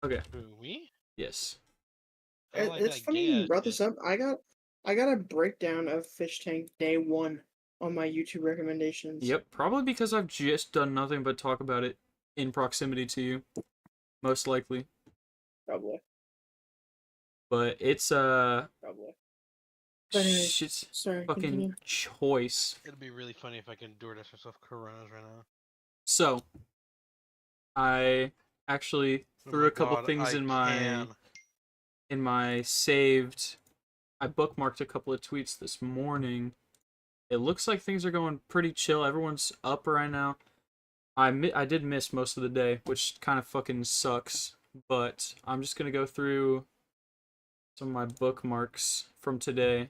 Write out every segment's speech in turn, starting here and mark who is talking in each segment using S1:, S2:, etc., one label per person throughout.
S1: Okay.
S2: Who, me?
S1: Yes.
S2: I don't like
S3: It's
S2: that
S3: funny
S2: gay
S3: you
S2: ass
S3: brought
S2: shit.
S3: this up. I got a breakdown of Fish Tank day one on my YouTube recommendations.
S1: Yep. Probably because I've just done nothing but talk about it in proximity to you, most likely.
S3: Probably,
S1: But it's
S3: probably. But anyways,
S1: shit's
S3: sorry,
S1: fucking
S3: continue.
S1: choice.
S2: It'd be really funny if I can DoorDash myself Coronas right now.
S1: So I actually
S2: Oh
S1: threw
S2: my
S1: a couple
S2: god,
S1: things
S2: I
S1: in
S2: can.
S1: my saved. I bookmarked a couple of tweets this morning. It looks like things are going pretty chill. Everyone's up right now. I did miss most of the day, which kind of fucking sucks. But I'm just gonna go through some of my bookmarks from today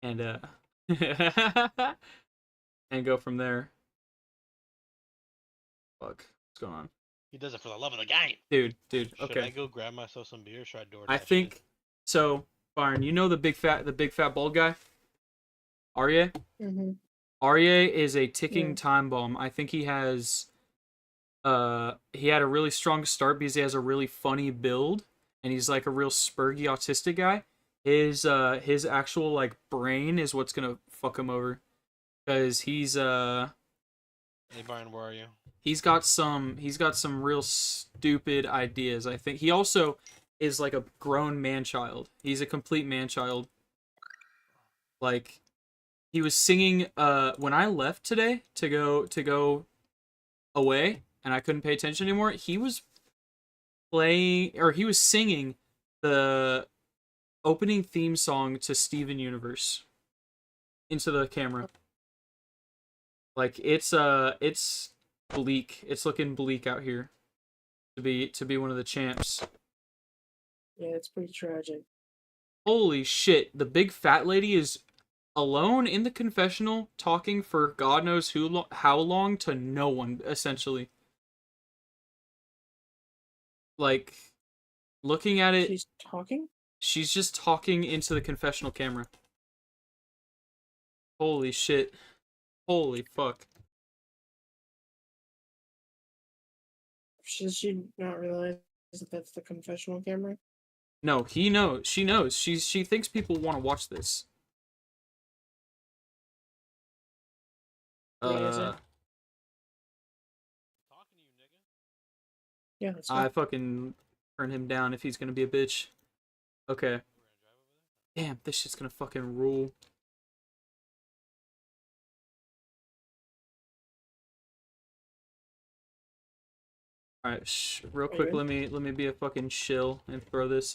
S1: and and go from there. Fuck, what's going on,
S2: He does it for the love of the game.
S1: dude?
S2: Should
S1: Okay,
S2: I go grab myself some beer or should I
S1: I
S2: DoorDash it?
S1: think so. Byron, you know the big fat bald guy, Arya.
S3: Mm-hmm.
S1: Arya is a
S3: Yeah.
S1: ticking time bomb. I think he had a really strong start because he has a really funny build and he's like a real spurgy autistic guy. His actual like brain is what's gonna fuck him over because
S2: Hey Brian, where are you?
S1: he's got some real stupid ideas. I think he also is like a grown man child. He's a complete man child. Like he was singing when I left today to go away and I couldn't pay attention anymore. He was singing the opening theme song to Steven Universe into the camera. Like it's bleak. It's looking bleak out here to be one of the champs.
S3: Yeah, it's pretty tragic.
S1: Holy shit, the big fat lady is alone in the confessional talking for God knows how long to no one essentially. Like looking at it,
S3: She's talking?
S1: she's just talking into the confessional camera. Holy shit. Holy fuck.
S3: Does she not realize that that's the confessional camera?
S1: No, he knows. She knows. She thinks people want to watch this.
S3: Yeah, is it?
S1: Uh,
S2: Talking to you, nigga.
S3: Yeah, that's
S1: I
S3: fine.
S1: fucking turn him down if he's gonna be a bitch. Okay. Damn, this shit's gonna fucking rule. All right, real
S3: Are you
S1: quick,
S3: in?
S1: let me be a fucking shill and throw this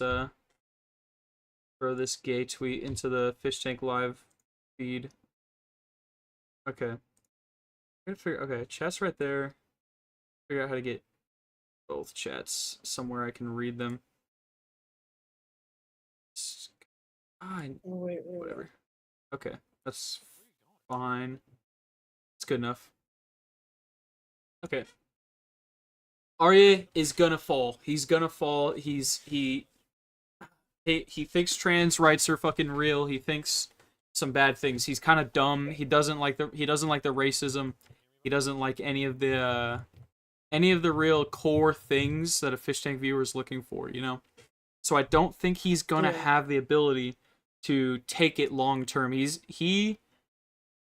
S1: gay tweet into the Fish Tank live feed. Okay. Okay, chat's right there. Figure out how to get both chats somewhere I can read them. Fine.
S3: Oh, wait.
S1: Whatever. Okay, that's fine. It's good enough. Okay. Arya is gonna fall. He's gonna fall. He thinks trans rights are fucking real. He thinks some bad things. He's kind of dumb. He doesn't like the racism. He doesn't like any of the real core things that a fish tank viewer is looking for, you know? So I don't think he's gonna
S3: Yeah.
S1: have the ability to take it long term. He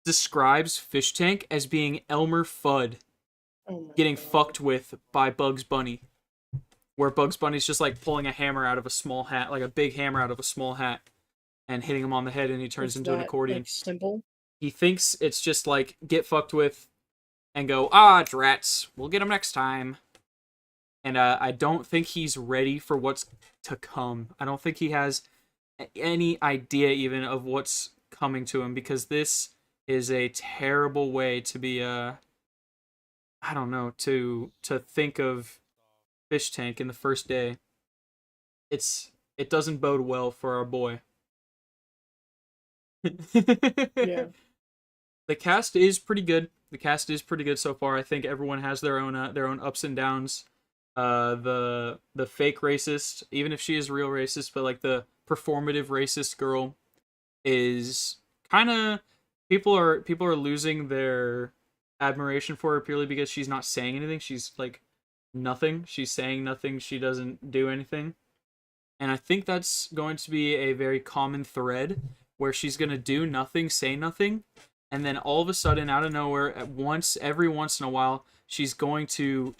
S1: describes Fish Tank as being Elmer Fudd
S3: Oh my
S1: getting
S3: god.
S1: fucked with by Bugs Bunny, where Bugs Bunny's just like pulling a hammer out of a small hat, like a big hammer out of a small hat, and hitting him on the head, and he turns
S3: It's
S1: into an
S3: that,
S1: accordion.
S3: like, simple?
S1: He thinks it's just like get fucked with and go, ah, drats, we'll get him next time. And I don't think he's ready for what's to come. I don't think he has any idea even of what's coming to him because this is a terrible way to be I don't know, to think of Fish Tank in the first day. It doesn't bode well for our boy.
S3: Yeah.
S1: The cast is pretty good. The cast is pretty good so far. I think everyone has their own ups and downs. The fake racist, even if she is real racist, but like the performative racist girl is kind of people are losing their admiration for her purely because she's not saying anything. She's like nothing. She's saying nothing. She doesn't do anything. And I think that's going to be a very common thread where she's going to do nothing, say nothing, and then all of a sudden out of nowhere every once in a while she's going to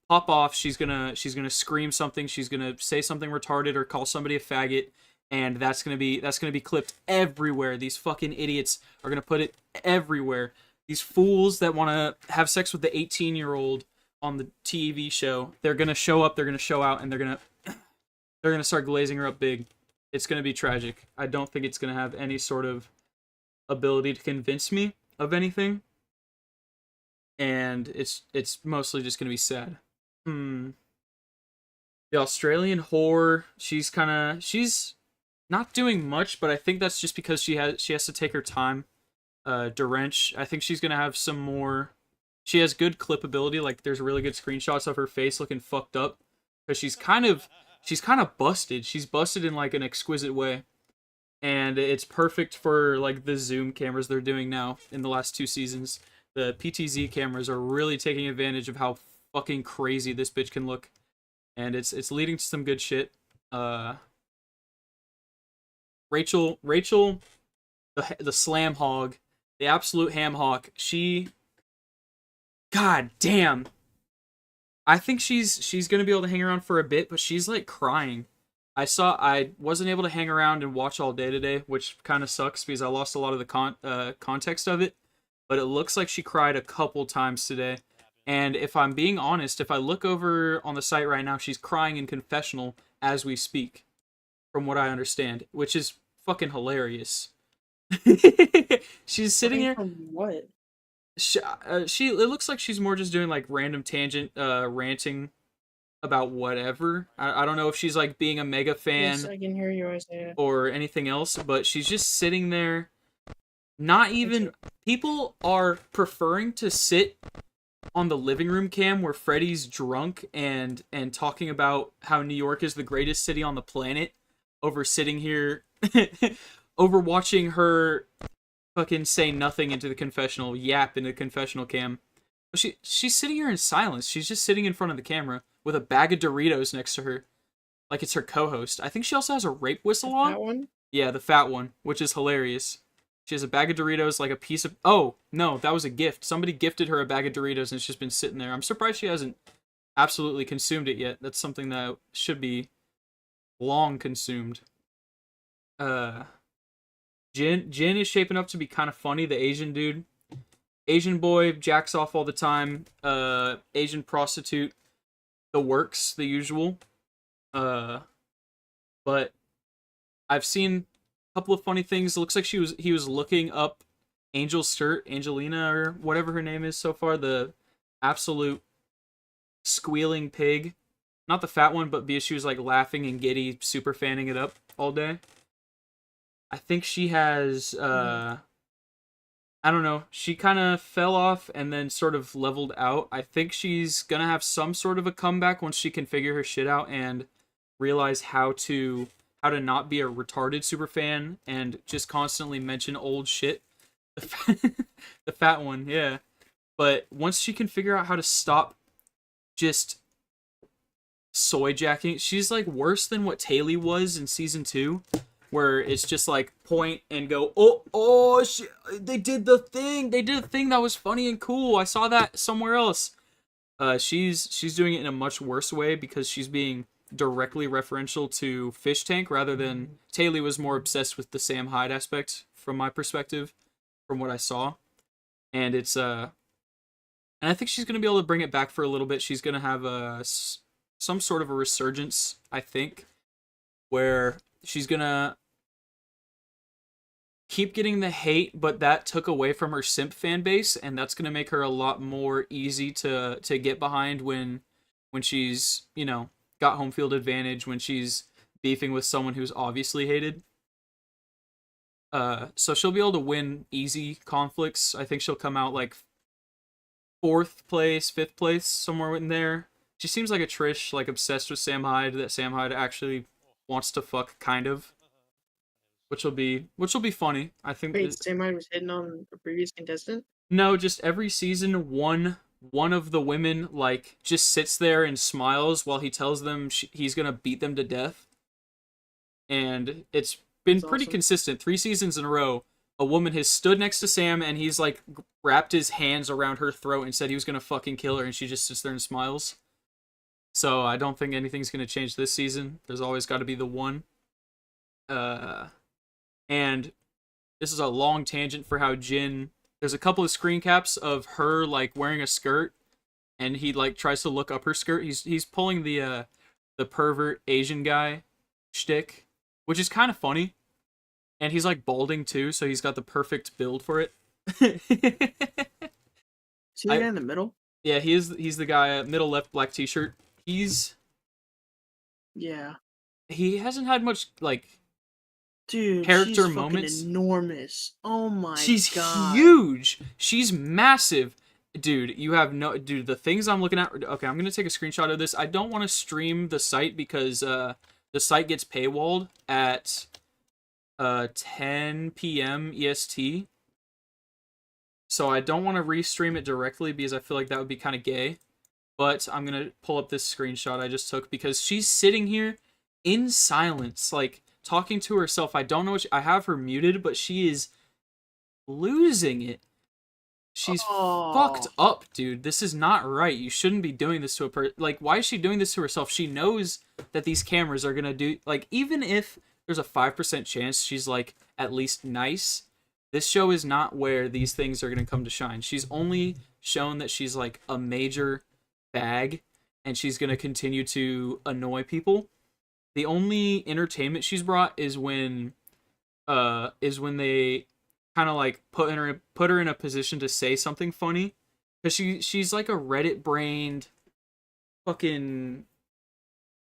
S1: pop off, she's going to scream something, she's going to say something retarded or call somebody a faggot, and that's going to be clipped everywhere. These fucking idiots are going to put it everywhere. These fools that want to have sex with the 18-year-old on the TV show, they're going to show up, they're going to show out, and they're gonna start glazing her up big. It's gonna be tragic. I don't think it's gonna have any sort of ability to convince me of anything, and it's mostly just gonna be sad. The Australian whore, she's not doing much, but I think that's just because she has to take her time. Derench, I think she's gonna have some more. She has good clippability. Like there's really good screenshots of her face looking fucked up because she's kind of busted. She's busted in like an exquisite way. And it's perfect for like the zoom cameras they're doing now in the last 2 seasons. The PTZ cameras are really taking advantage of how fucking crazy this bitch can look. And it's leading to some good shit. Rachel, the slam hog, the absolute ham hawk, god damn. I think she's gonna be able to hang around for a bit, but she's like crying. I wasn't able to hang around and watch all day today, which kind of sucks because I lost a lot of the context of it. But it looks like she cried a couple times today. And if I'm being honest, if I look over on the site right now, she's crying in confessional as we speak, from what I understand, which is fucking hilarious. She's sitting here.
S3: From what?
S1: She it looks like she's more just doing like random tangent ranting about whatever. I don't know if she's like being a mega fan
S3: Yes, I can hear you, Isaiah.
S1: or anything else, but she's just sitting there. Not even people are preferring to sit on the living room cam where Freddie's drunk and talking about how New York is the greatest city on the planet over sitting here over watching her fucking say nothing into the confessional, yap into the confessional cam. She's sitting here in silence. She's just sitting in front of the camera with a bag of Doritos next to her, like it's her co-host. I think she also has a rape whistle on.
S3: That one?
S1: Yeah, the fat one, which is hilarious. She has a bag of Doritos, like a piece of. Oh no, that was a gift. Somebody gifted her a bag of Doritos, and it's just been sitting there. I'm surprised she hasn't absolutely consumed it yet. That's something that should be long consumed. Jin is shaping up to be kind of funny. The Asian dude, Asian boy, jacks off all the time. Asian prostitute, the works, the usual. But I've seen a couple of funny things. It looks like he was looking up Angel's skirt, Angelina or whatever her name is so far. The absolute squealing pig, not the fat one, but because she was like laughing and giddy, super fanning it up all day. I think she has, I don't know, she kind of fell off and then sort of leveled out. I think she's gonna have some sort of a comeback once she can figure her shit out and realize how to not be a retarded superfan and just constantly mention old shit. The fat one, yeah. But once she can figure out how to stop just soy jacking, she's like worse than what Taylor was in season 2. Where it's just like point and go, oh shit, they did a thing that was funny and cool. I saw that somewhere else. She's doing it in a much worse way because she's being directly referential to FISHTANK rather than Taylor was more obsessed with the Sam Hyde aspect from my perspective, from what I saw, and it's and I think she's gonna be able to bring it back for a little bit. She's gonna have some sort of a resurgence, I think, where she's gonna keep getting the hate, but that took away from her simp fan base, and that's gonna make her a lot more easy to get behind when she's, you know, got home field advantage, when she's beefing with someone who's obviously hated. So she'll be able to win easy conflicts. I think she'll come out like 4th place, 5th place, somewhere in there. She seems like a Trish, like obsessed with Sam Hyde, that Sam Hyde actually wants to fuck, kind of. Which will be funny. I think.
S3: Wait, Sam Hyde was hitting on a previous contestant?
S1: No, just every season, one one of the women like just sits there and smiles while he tells them he's gonna beat them to death, and it's been
S3: That's
S1: pretty
S3: awesome.
S1: consistent. 3 seasons in a row, a woman has stood next to Sam and he's like wrapped his hands around her throat and said he was gonna fucking kill her, and she just sits there and smiles. So I don't think anything's gonna change this season. There's always got to be the one. And this is a long tangent for how Jin. There's a couple of screen caps of her like wearing a skirt, and he like tries to look up her skirt. He's pulling the pervert Asian guy shtick, which is kind of funny. And he's like balding too, so he's got the perfect build for it.
S3: See the guy in the middle?
S1: Yeah, he's the guy middle left black t-shirt.
S3: Yeah.
S1: He hasn't had much like
S3: Dude,
S1: character
S3: she's
S1: moments.
S3: fucking enormous. Oh my
S1: She's
S3: god.
S1: huge. She's massive. Dude, dude, the things I'm looking at. Okay, I'm going to take a screenshot of this. I don't want to stream the site because the site gets paywalled at 10 p.m. EST. So I don't want to restream it directly because I feel like that would be kind of gay. But I'm going to pull up this screenshot I just took because she's sitting here in silence, like talking to herself. I don't know I have her muted, but she is losing it. She's fucked up, dude. This is not right. You shouldn't be doing this to a person. Like, why is she doing this to herself? She knows that these cameras are gonna do, like, even if there's a 5% chance she's, like, at least nice, this show is not where these things are gonna come to shine. She's only shown that she's, like, a major bag, and she's gonna continue to annoy people. The only entertainment she's brought is when they kind of like put her in a position to say something funny, because she's like a Reddit brained fucking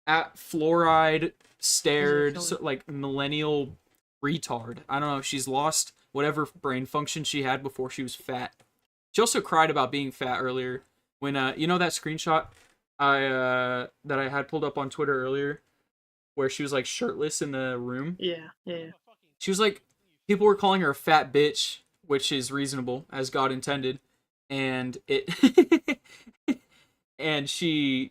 S1: at fluoride stared like millennial retard. I don't know. She's lost whatever brain function she had before she was fat. She also cried about being fat earlier when you know that screenshot that I had pulled up on Twitter earlier where she was like shirtless in the room.
S3: Yeah.
S1: She was like, people were calling her a fat bitch, which is reasonable as God intended, and it and she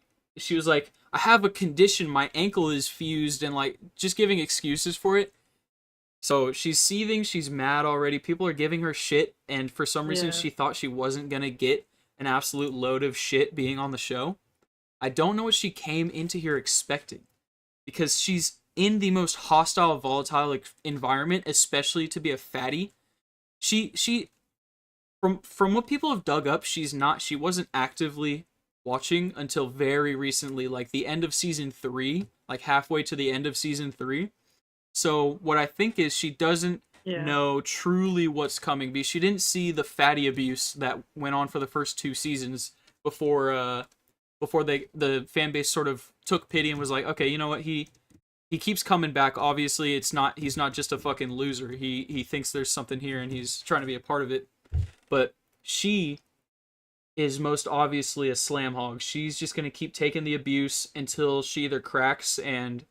S1: was like, I have a condition, my ankle is fused, and like just giving excuses for it. So she's seething, she's mad already. People are giving her shit, and for some reason she thought she wasn't gonna get an absolute load of shit being on the show. I don't know what she came into here expecting, because she's in the most hostile, volatile like environment, especially to be a fatty. She from what people have dug up, she wasn't actively watching until very recently, like the end of season 3, like halfway to the end of season 3. So what I think is she doesn't know truly what's coming, because she didn't see the fatty abuse that went on for the first 2 seasons before the fan base sort of took pity and was like, okay, you know what, he keeps coming back. Obviously, he's not just a fucking loser. He thinks there's something here and he's trying to be a part of it. But she is most obviously a slam hog. She's just going to keep taking the abuse until she either cracks and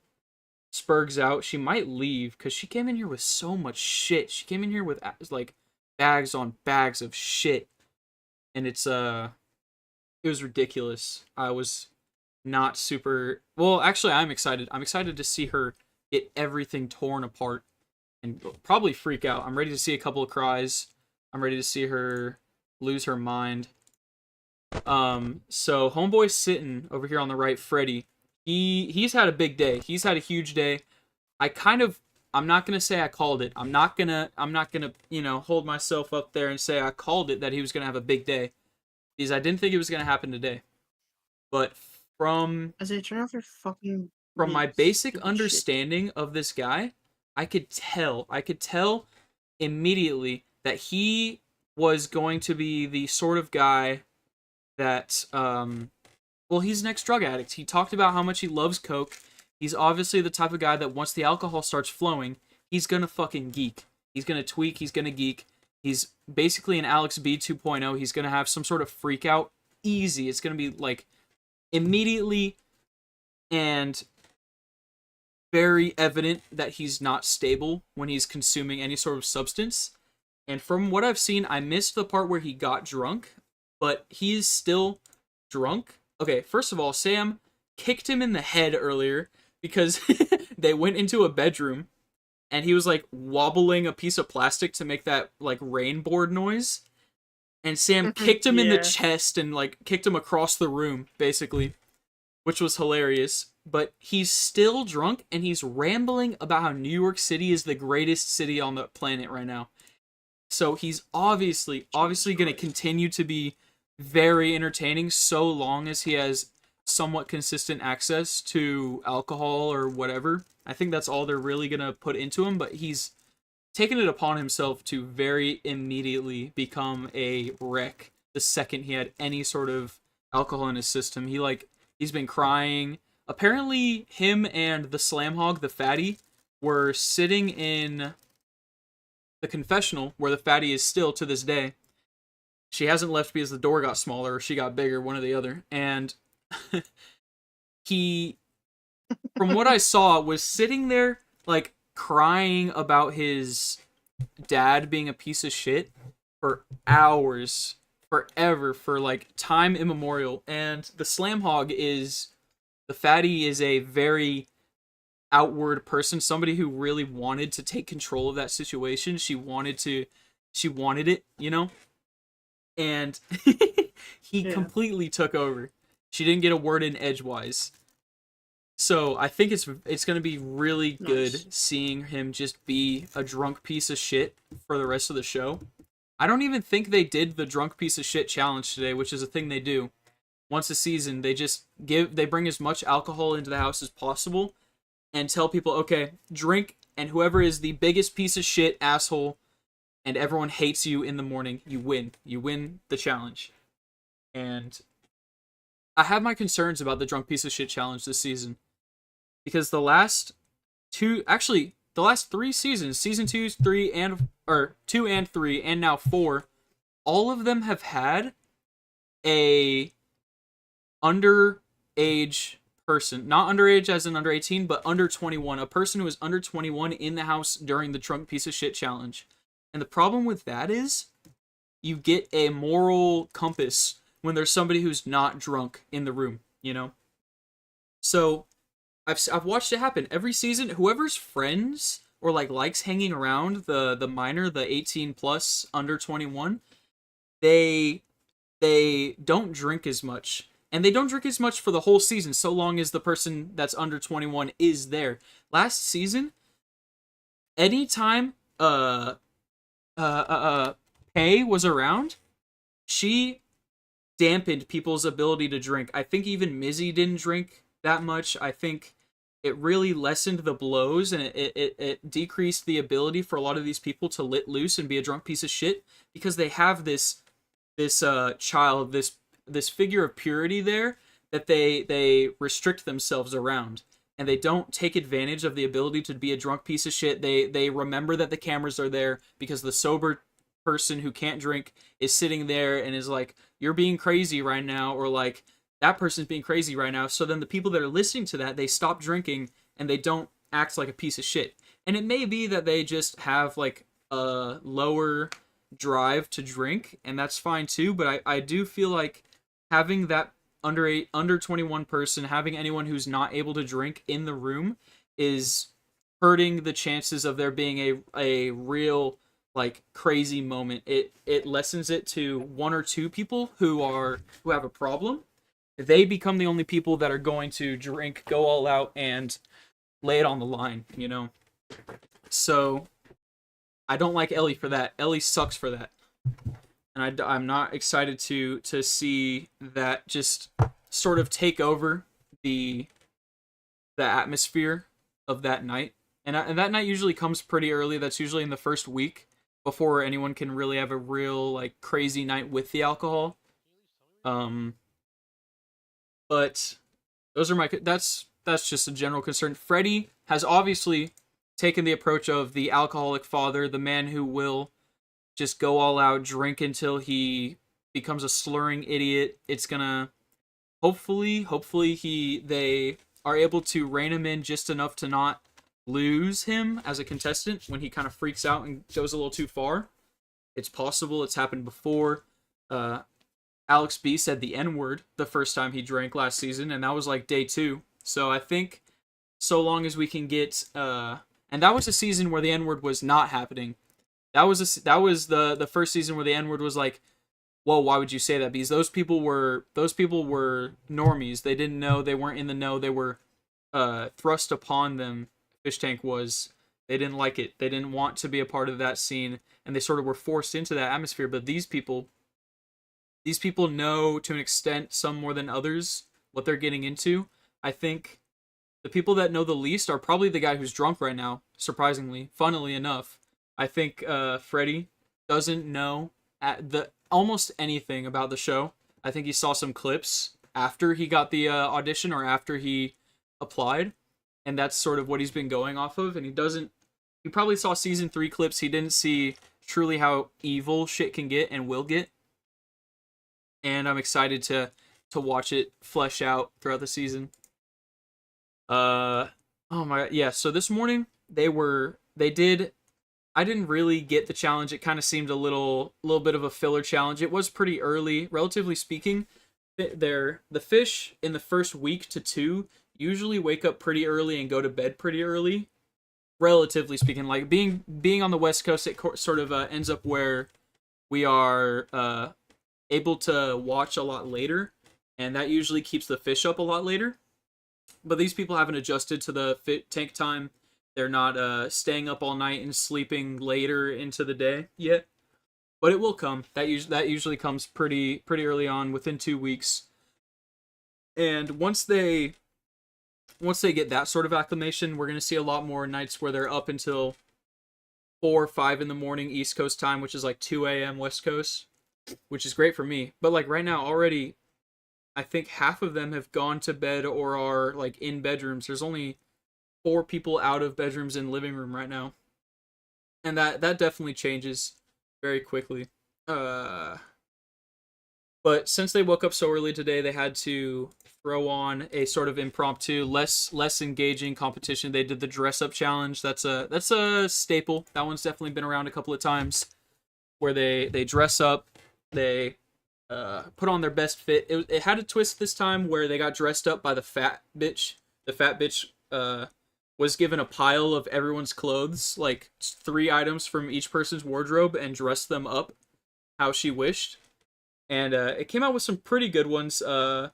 S1: spurgs out. She might leave because she came in here with so much shit. She came in here with like bags on bags of shit. And it was ridiculous. I was not super... Well, actually, I'm excited. I'm excited to see her get everything torn apart and probably freak out. I'm ready to see a couple of cries. I'm ready to see her lose her mind. So homeboy sitting over here on the right, Freddy, he's had a big day. He's had a huge day. I'm not gonna say I called it. I'm not gonna, hold myself up there and say I called it that he was gonna have a big day, because I didn't think it was gonna happen today. But from
S3: turn off your fucking
S1: my basic understanding of this guy, I could tell immediately that he was going to be the sort of guy that, he's an ex-drug addict. He talked about how much he loves coke. He's obviously the type of guy that once the alcohol starts flowing, he's gonna fucking geek. He's gonna tweak, he's gonna geek. He's basically an Alex B 2.0. He's gonna have some sort of freak out. Easy. It's gonna be like immediately and very evident that he's not stable when he's consuming any sort of substance. And from what I've seen, I missed the part where he got drunk. but he's still drunk. Okay, first of all, Sam kicked him in the head earlier because they went into a bedroom and he was like wobbling a piece of plastic to make that like rainboard noise. And Sam kicked him in the
S3: Yeah.
S1: chest and like kicked him across the room, basically, which was hilarious. But he's still drunk and he's rambling about how New York City is the greatest city on the planet right now. So he's obviously going to continue to be very entertaining so long as he has somewhat consistent access to alcohol or whatever. I think that's all they're really going to put into him, but he's taken it upon himself to very immediately become a wreck the second he had any sort of alcohol in his system. He's been crying. Apparently him and the Slam Hog, the fatty, were sitting in the confessional where the fatty is still to this day. She hasn't left because the door got smaller or she got bigger, one or the other. And he, from what I saw, was sitting there like crying about his dad being a piece of shit for hours, forever, for like time immemorial. And the Slam Hog the fatty is a very outward person, somebody who really wanted to take control of that situation. She wanted it, you know? And he completely took over. She didn't get a word in edgewise. So I think it's going to be really good seeing him just be a drunk piece of shit for the rest of the show. I don't even think they did the drunk piece of shit challenge today, which is a thing they do. Once a season, they bring as much alcohol into the house as possible and tell people, okay, drink, and whoever is the biggest piece of shit asshole and everyone hates you in the morning, you win. You win the challenge. And I have my concerns about the drunk piece of shit challenge this season. Because the last three seasons, season 2, 2 and 3, and now 4, all of them have had a underage person, not underage as in under 18, but under 21, a person who is under 21 in the house during the drunk piece of shit challenge. And the problem with that is you get a moral compass when there's somebody who's not drunk in the room, you know? So I've watched it happen every season. Whoever's friends or like likes hanging around the minor, the 18 plus under 21, they don't drink as much. And they don't drink as much for the whole season, so long as the person that's under 21 is there. Last season, anytime Pei was around, she dampened people's ability to drink. I think even Mizzy didn't drink that much. I think it really lessened the blows, and it decreased the ability for a lot of these people to let loose and be a drunk piece of shit, because they have this child, this figure of purity there that they restrict themselves around, and they don't take advantage of the ability to be a drunk piece of shit. They remember that the cameras are there because the sober person who can't drink is sitting there and is like, you're being crazy right now, or like, that person's being crazy right now. So then the people that are listening to that, they stop drinking and they don't act like a piece of shit. And it may be that they just have like a lower drive to drink, and that's fine too, but I do feel like having that under 21 person, having anyone who's not able to drink in the room, is hurting the chances of there being a real like crazy moment. It lessens it to one or two people who have a problem. They become the only people that are going to drink, go all out, and lay it on the line, you know? So I don't like Ellie for that. Ellie sucks for that. And I'm not excited to see that just sort of take over the atmosphere of that night. And that night usually comes pretty early. That's usually in the first week before anyone can really have a real like crazy night with the alcohol. But those are that's just a general concern. Freddy has obviously taken the approach of the alcoholic father, the man who will just go all out, drink until he becomes a slurring idiot. It's gonna hopefully they are able to rein him in just enough to not lose him as a contestant when he kind of freaks out and goes a little too far. It's possible. It's happened before. Alex B said the N-word the first time he drank last season, and that was like day 2. So I think so long as we can get and that was a season where the N-word was not happening. That was the first season where the N-word was like, whoa, why would you say that? Because those people were normies. They didn't know, they weren't in the know, they were thrust upon them. Fish Tank was, they didn't like it. They didn't want to be a part of that scene, and they sort of were forced into that atmosphere. But these people know to an extent, some more than others, what they're getting into. I think the people that know the least are probably the guy who's drunk right now, surprisingly. Funnily enough, I think Freddie doesn't know almost anything about the show. I think he saw some clips after he got the audition or after he applied, and that's sort of what he's been going off of. And he probably saw season 3 clips. He didn't see truly how evil shit can get and will get. And I'm excited to watch it flesh out throughout the season. Oh my god, yeah. So this morning I didn't really get the challenge. It kind of seemed a little bit of a filler challenge. It was pretty early, relatively speaking. The fish in the first week to 2 usually wake up pretty early and go to bed pretty early, relatively speaking. Like being on the West Coast, it sort of ends up where we are able to watch a lot later, and that usually keeps the fish up a lot later. But these people haven't adjusted to the tank time. They're not staying up all night and sleeping later into the day yet. But it will come. That usually comes pretty early on, within 2 weeks. And once they get that sort of acclimation, we're going to see a lot more nights where they're up until 4 or 5 in the morning East Coast time, which is like 2 a.m. West Coast, which is great for me. But like right now already, I think half of them have gone to bed or are like in bedrooms. There's only 4 people out of bedrooms and living room right now. And that definitely changes very quickly. But since they woke up so early today, they had to throw on a sort of impromptu, less engaging competition. They did the dress up challenge. That's a staple. That one's definitely been around a couple of times, where they dress up, they put on their best fit. It had a twist this time where they got dressed up by the fat bitch. The fat bitch was given a pile of everyone's clothes, like 3 items from each person's wardrobe, and dressed them up how she wished. And it came out with some pretty good ones. The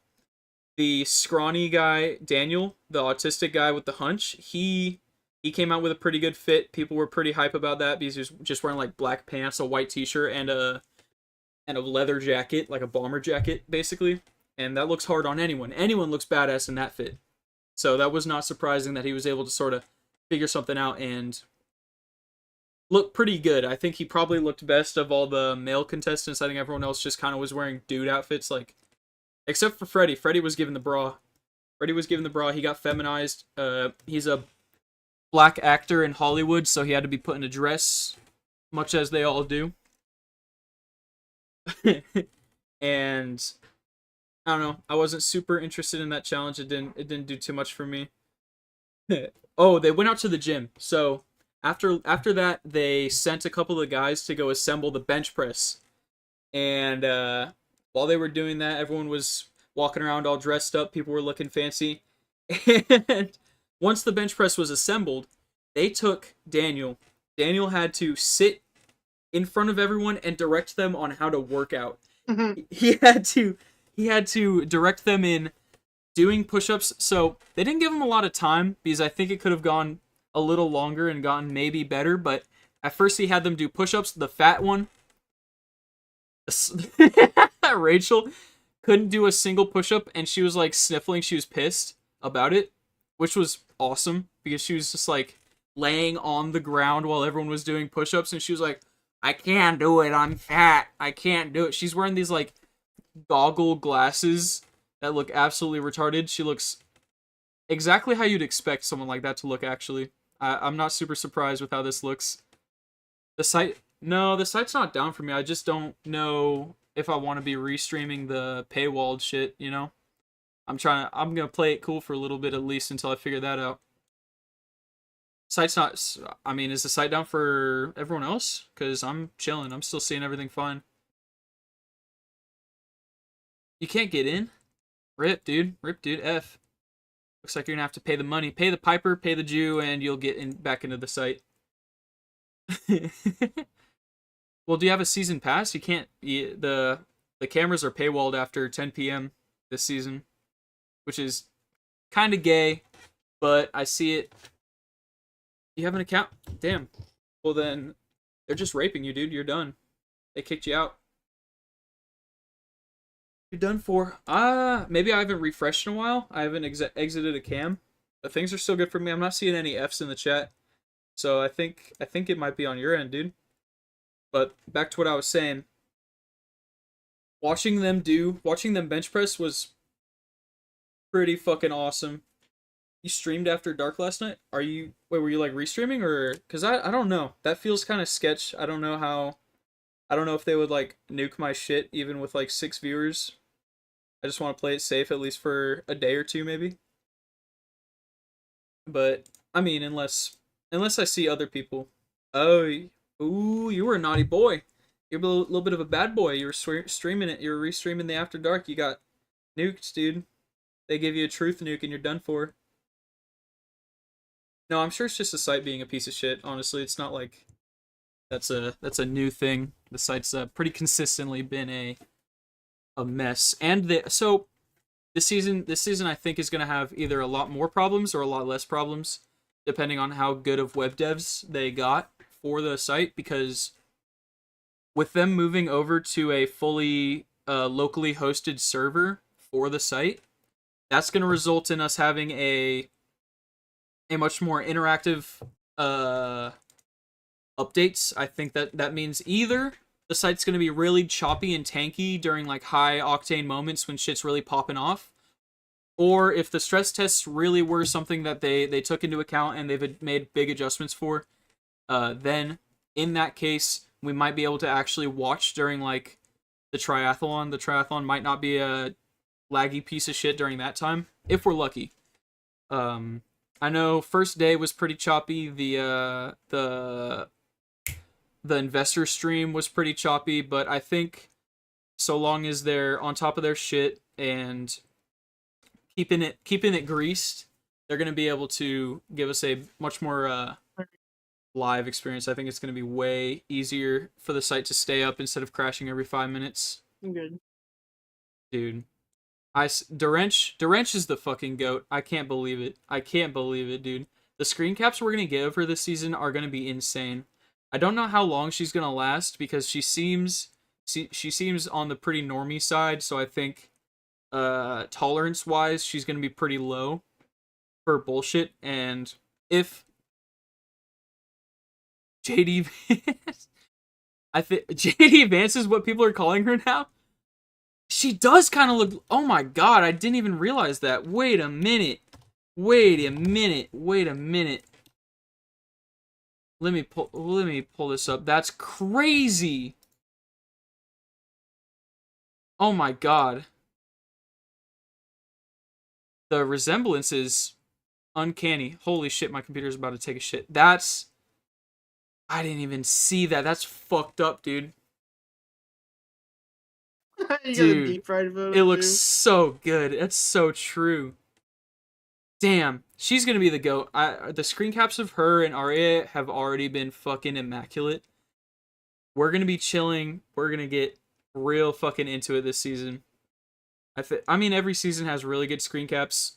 S1: scrawny guy, Daniel, the autistic guy with the hunch, he came out with a pretty good fit. People were pretty hype about that because he was just wearing like black pants, a white t-shirt, and a leather jacket, like a bomber jacket, basically. And that looks hard on anyone. Anyone looks badass in that fit. So that was not surprising that he was able to sort of figure something out and look pretty good. I think he probably looked best of all the male contestants. I think everyone else just kind of was wearing dude outfits, like, except for Freddie. Freddie was given the bra. He got feminized. He's a black actor in Hollywood, so he had to be put in a dress, much as they all do. And I don't know. I wasn't super interested in that challenge. It didn't do too much for me. Oh, they went out to the gym. So after that, they sent a couple of guys to go assemble the bench press. And while they were doing that, everyone was walking around all dressed up. People were looking fancy. And once the bench press was assembled, they took Daniel. Daniel had to sit in front of everyone and direct them on how to work out.
S3: Mm-hmm.
S1: He had to direct them in doing push-ups. So they didn't give him a lot of time because I think it could have gone a little longer and gotten maybe better. But at first he had them do push-ups. The fat one, Rachel, couldn't do a single push-up, and she was like sniffling. She was pissed about it, which was awesome because she was just like laying on the ground while everyone was doing push-ups, and she was like, I can't do it, I'm fat, I can't do it. She's wearing these like goggle glasses that look absolutely retarded. She looks exactly how you'd expect someone like that to look, actually. I'm not super surprised with how this looks. The site's not down for me. I just don't know if I want to be restreaming the paywalled shit, you know? I'm gonna play it cool for a little bit at least until I figure that out. Site's not, I mean, is the site down for everyone else? Because I'm chilling. I'm still seeing everything fine. You can't get in? Rip, dude. Rip, dude. F. Looks like you're gonna have to pay the money. Pay the piper, pay the Jew, and you'll get in back into the site. Well, do you have a season pass? You can't. The cameras are paywalled after 10 p.m. this season, which is kind of gay, but I see it. You have an account? Damn. Well, then they're just raping you, dude. You're done. They kicked you out. You're done for. Maybe I haven't refreshed in a while. I haven't exited a cam. But things are still good for me. I'm not seeing any Fs in the chat. So I think it might be on your end, dude. But back to what I was saying. Watching them bench press was pretty fucking awesome. You streamed after dark last night? Were you like restreaming or cuz I don't know. That feels kind of sketch. I don't know if they would like nuke my shit even with like 6 viewers. I just want to play it safe at least for a day or two maybe. But I mean unless I see other people. Oh, ooh, you were a naughty boy. You're a little bit of a bad boy. You were streaming it. You were restreaming the After Dark. You got nuked, dude. They give you a truth nuke and you're done for. No, I'm sure it's just the site being a piece of shit. Honestly, it's not like that's a new thing. The site's pretty consistently been a mess. And so this season I think is gonna have either a lot more problems or a lot less problems, depending on how good of web devs they got for the site. Because with them moving over to a fully locally hosted server for the site, that's gonna result in us having a much more interactive updates. I think that means either the site's going to be really choppy and tanky during like high octane moments when shit's really popping off, or if the stress tests really were something that they took into account and they've made big adjustments for, then in that case we might be able to actually watch during like the triathlon. The triathlon might not be a laggy piece of shit during that time if we're lucky. I know first day was pretty choppy. The investor stream was pretty choppy, but I think so long as they're on top of their shit and keeping it greased, they're gonna be able to give us a much more live experience. I think it's gonna be way easier for the site to stay up instead of crashing every 5 minutes.
S3: Good.
S1: Dude. Durench is the fucking goat. I can't believe it, dude. The screen caps we're gonna give her this season are gonna be insane. I don't know how long she's gonna last because she seems on the pretty normie side, so I think tolerance wise she's gonna be pretty low for bullshit. And if JD Vance, I think JD Vance is what people are calling her now. She does kind of look... Oh my god, I didn't even realize that. Wait a minute. Let me pull this up. That's crazy. Oh my god. The resemblance is uncanny. Holy shit, my computer's about to take a shit. That's... I didn't even see that. That's fucked up, dude.
S3: You got a
S1: Dude,
S3: deep fried photo,
S1: it looks
S3: too.
S1: so good. That's so true. Damn, she's gonna be the GOAT. The screen caps of her and Arya have already been fucking immaculate. We're gonna be chilling. We're gonna get real fucking into it this season. I mean, every season has really good screen caps.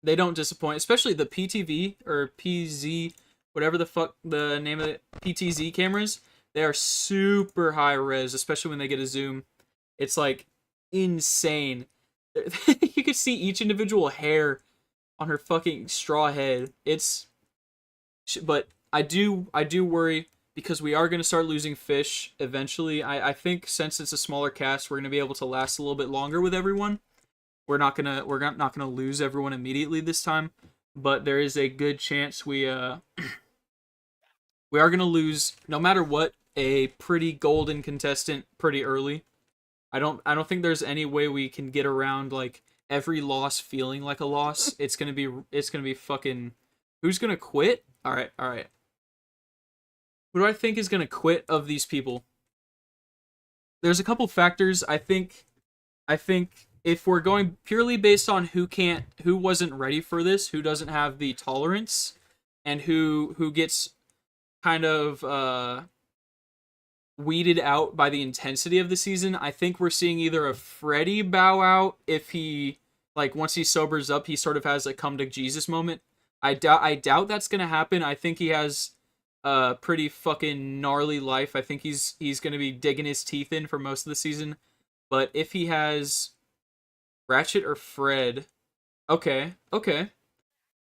S1: They don't disappoint, especially the PTV or PZ, whatever the fuck the name of it, PTZ cameras. They are super high res, especially when they get a zoom. It's like insane. You can see each individual hair on her fucking straw head. But I do worry because we are going to start losing fish eventually. I think since it's a smaller cast, we're going to be able to last a little bit longer with everyone. We're not gonna lose everyone immediately this time, but there is a good chance we are gonna lose no matter what a pretty golden contestant pretty early. I don't think there's any way we can get around like every loss feeling like a loss. It's gonna be fucking. Who's gonna quit? All right. Who do I think is gonna quit of these people? There's a couple factors. I think I think if we're going purely based on who wasn't ready for this, who doesn't have the tolerance, and who gets kind of weeded out by the intensity of the season, I think we're seeing either a Freddy bow out if he like once he sobers up, he sort of has a come to Jesus moment. I doubt that's gonna happen. I think he has a pretty fucking gnarly life. I think he's gonna be digging his teeth in for most of the season. But if he has Ratchet or Fred, okay.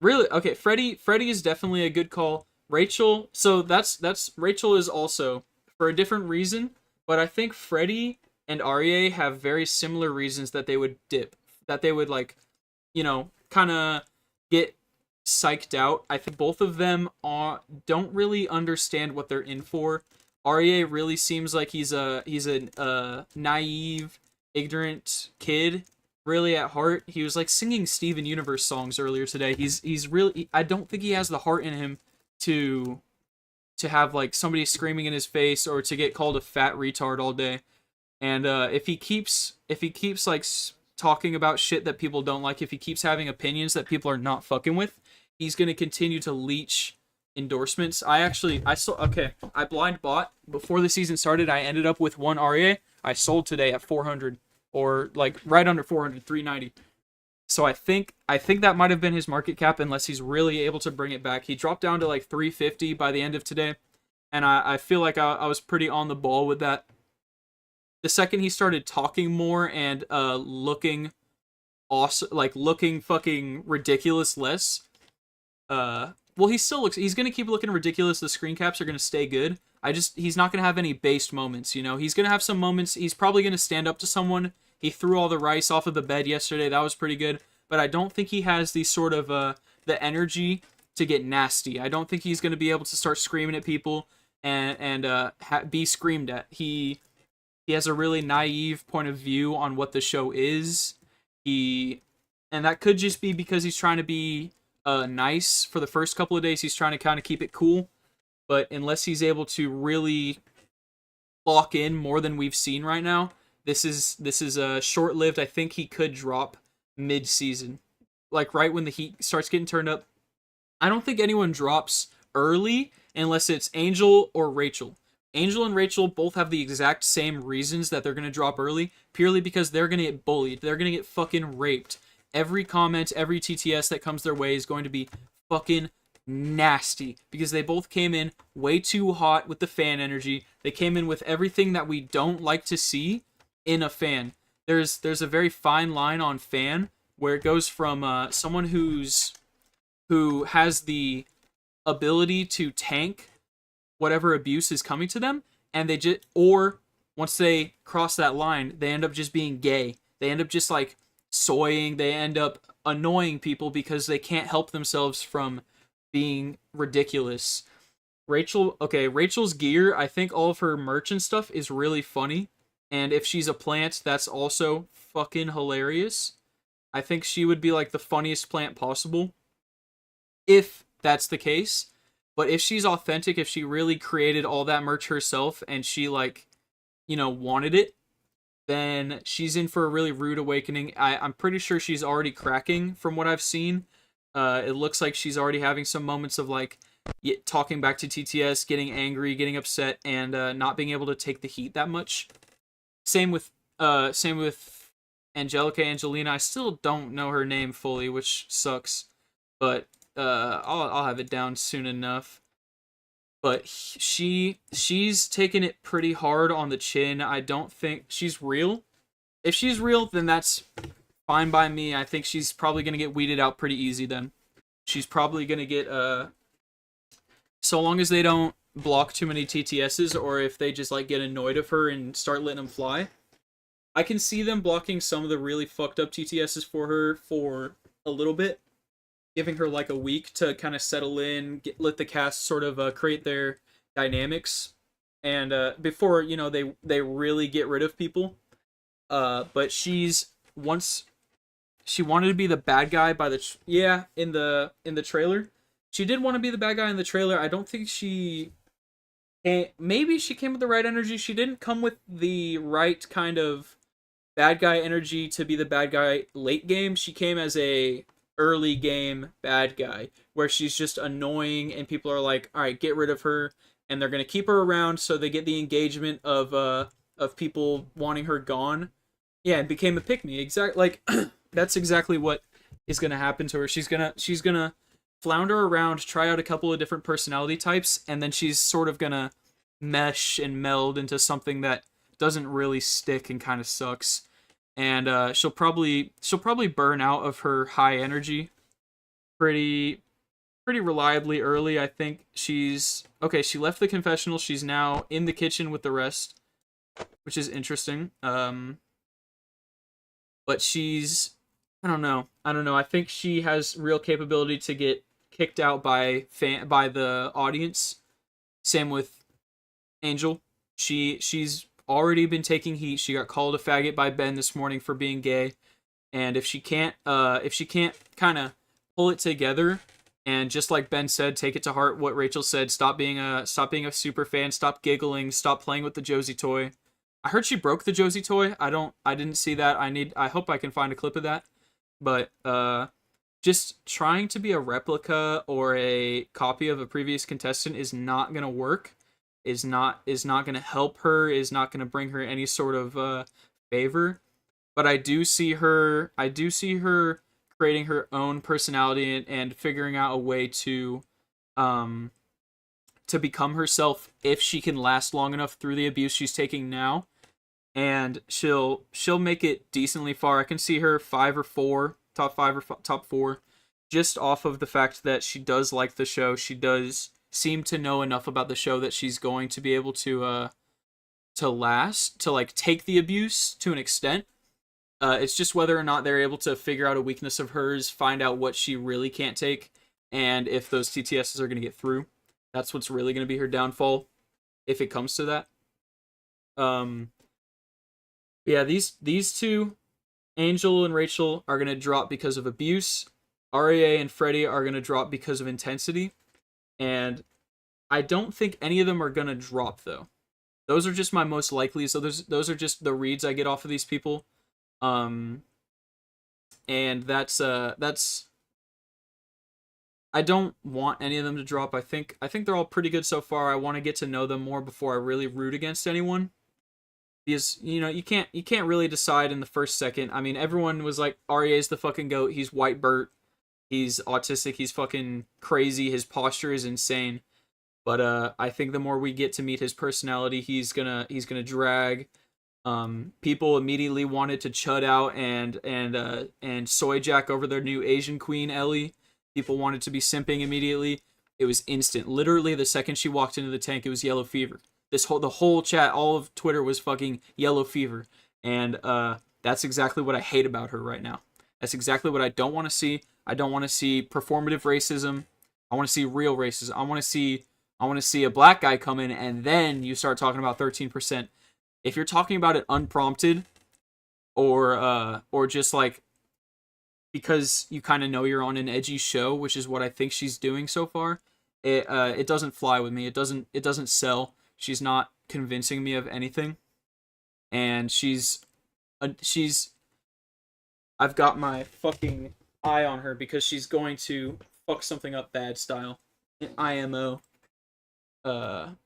S1: Really? Okay, Freddy is definitely a good call. Rachel, so that's Rachel is also for a different reason, but I think Freddy and Arye have very similar reasons that they would dip, that they would like, kind of get psyched out. I think both of them don't really understand what they're in for. Arye really seems like he's a naive, ignorant kid really at heart. He was like singing Steven Universe songs earlier today. He's really I don't think he has the heart in him to have like somebody screaming in his face or to get called a fat retard all day. And if he keeps like talking about shit that people don't like, if he keeps having opinions that people are not fucking with, he's going to continue to leech endorsements. I blind bought before the season started. I ended up with one RA. I sold today at 400 or like right under 400, 390. So I think that might have been his market cap unless he's really able to bring it back. He dropped down to like 350 by the end of today, and I feel like I was pretty on the ball with that. The second he started talking more and looking awesome, like looking fucking ridiculous less, well, he's gonna keep looking ridiculous. The screen caps are gonna stay good. He's not gonna have any based moments. He's gonna have some moments. He's probably gonna stand up to someone. He threw all the rice off of the bed yesterday. That was pretty good. But I don't think he has the sort of the energy to get nasty. I don't think he's gonna be able to start screaming at people and be screamed at. He has a really naive point of view on what the show is. And that could just be because he's trying to be nice for the first couple of days. He's trying to kind of keep it cool, but unless he's able to really lock in more than we've seen right now, this is short lived. I think he could drop mid season, like right when the heat starts getting turned up. I don't think anyone drops early unless it's Angel or Rachel. Angel and Rachel both have the exact same reasons that they're going to drop early, purely because they're going to get bullied. They're going to get fucking raped. Every comment, every TTS that comes their way is going to be fucking nasty because they both came in way too hot with the fan energy. They came in with everything that we don't like to see in a fan. There's a very fine line on fan where it goes from someone who has the ability to tank whatever abuse is coming to them, and or once they cross that line, they end up just being gay. They end up just like soying. They end up annoying people because they can't help themselves from being ridiculous. Rachel's gear, I think all of her merch and stuff is really funny, and if she's a plant, that's also fucking hilarious. I think she would be like the funniest plant possible if that's the case. But if she's authentic, if she really created all that merch herself and she like, wanted it, then she's in for a really rude awakening. I'm pretty sure she's already cracking from what I've seen. It looks like she's already having some moments of like talking back to TTS, getting angry, getting upset, and not being able to take the heat that much. Same with Angelina. I still don't know her name fully, which sucks. But I'll have it down soon enough. But she's taken it pretty hard on the chin. I don't think she's real. If she's real, then that's fine by me. I think she's probably gonna get weeded out pretty easy then. She's probably gonna get so long as they don't block too many TTSs, or if they just like get annoyed of her and start letting them fly. I can see them blocking some of the really fucked up TTSs for her for a little bit, giving her like a week to kind of settle in, let the cast sort of create their dynamics, and before they really get rid of people. But once she wanted to be the bad guy by in the trailer. She did want to be the bad guy in the trailer. I don't think maybe she came with the right energy. She didn't come with the right kind of bad guy energy to be the bad guy late game. She came as a early game bad guy where she's just annoying and people are like, all right, get rid of her, and they're gonna keep her around so they get the engagement of people wanting her gone. Yeah, and became a pick me. Exactly, like that's exactly what is gonna happen to her. She's gonna flounder around, try out a couple of different personality types, and then she's sort of gonna mesh and meld into something that doesn't really stick and kind of sucks. And she'll probably burn out of her high energy pretty pretty reliably early. I think she's okay. She left the confessional. She's now in the kitchen with the rest, which is interesting. But she's I don't know. I don't know. I think she has real capability to get kicked out by the audience. Same with Angel. She's already been taking heat. She got called a faggot by Ben this morning for being gay, and if she can't kind of pull it together and just like Ben said, take it to heart what Rachel said, stop being a super fan, stop giggling, stop playing with the Josie toy. I heard she broke the Josie toy. I didn't see that. I hope I can find a clip of that. But just trying to be a replica or a copy of a previous contestant is not going to work. Is not going to help her, is not going to bring her any sort of favor. But I do see her creating her own personality and figuring out a way um to become herself if she can last long enough through the abuse she's taking now. And she'll make it decently far. I can see her 5 or 4, top 5 or top 4, just off of the fact that she does like the show. She does seem to know enough about the show that she's going to be able to last, to like take the abuse to an extent. It's just whether or not they're able to figure out a weakness of hers, find out what she really can't take, and if those TTSs are going to get through. That's what's really going to be her downfall, if it comes to that. Um, yeah, these two, Angel and Rachel, are going to drop because of abuse. RAA and Freddie are going to drop because of intensity. And I don't think any of them are going to drop, though. Those are just my most likely. So those are just the reads I get off of these people. And that's I don't want any of them to drop. I think they're all pretty good so far. I want to get to know them more before I really root against anyone. Because you can't really decide in the first second. I mean, everyone was like, Arya's the fucking GOAT. He's White Bert. He's autistic. He's fucking crazy. His posture is insane. But I think the more we get to meet his personality, he's gonna drag. People immediately wanted to chud out and soy jack over their new Asian queen Ellie. People wanted to be simping immediately. It was instant. Literally, the second she walked into the tank, it was yellow fever. The whole chat, all of Twitter was fucking yellow fever, and that's exactly what I hate about her right now. That's exactly what I don't want to see. I don't want to see performative racism. I want to see real racism. I want to see a black guy come in, and then you start talking about 13%. If you're talking about it unprompted, or just like because you kind of know you're on an edgy show, which is what I think she's doing so far, it doesn't fly with me. It doesn't sell. She's not convincing me of anything, and I've got my fucking eye on her because she's going to fuck something up bad style, in IMO. And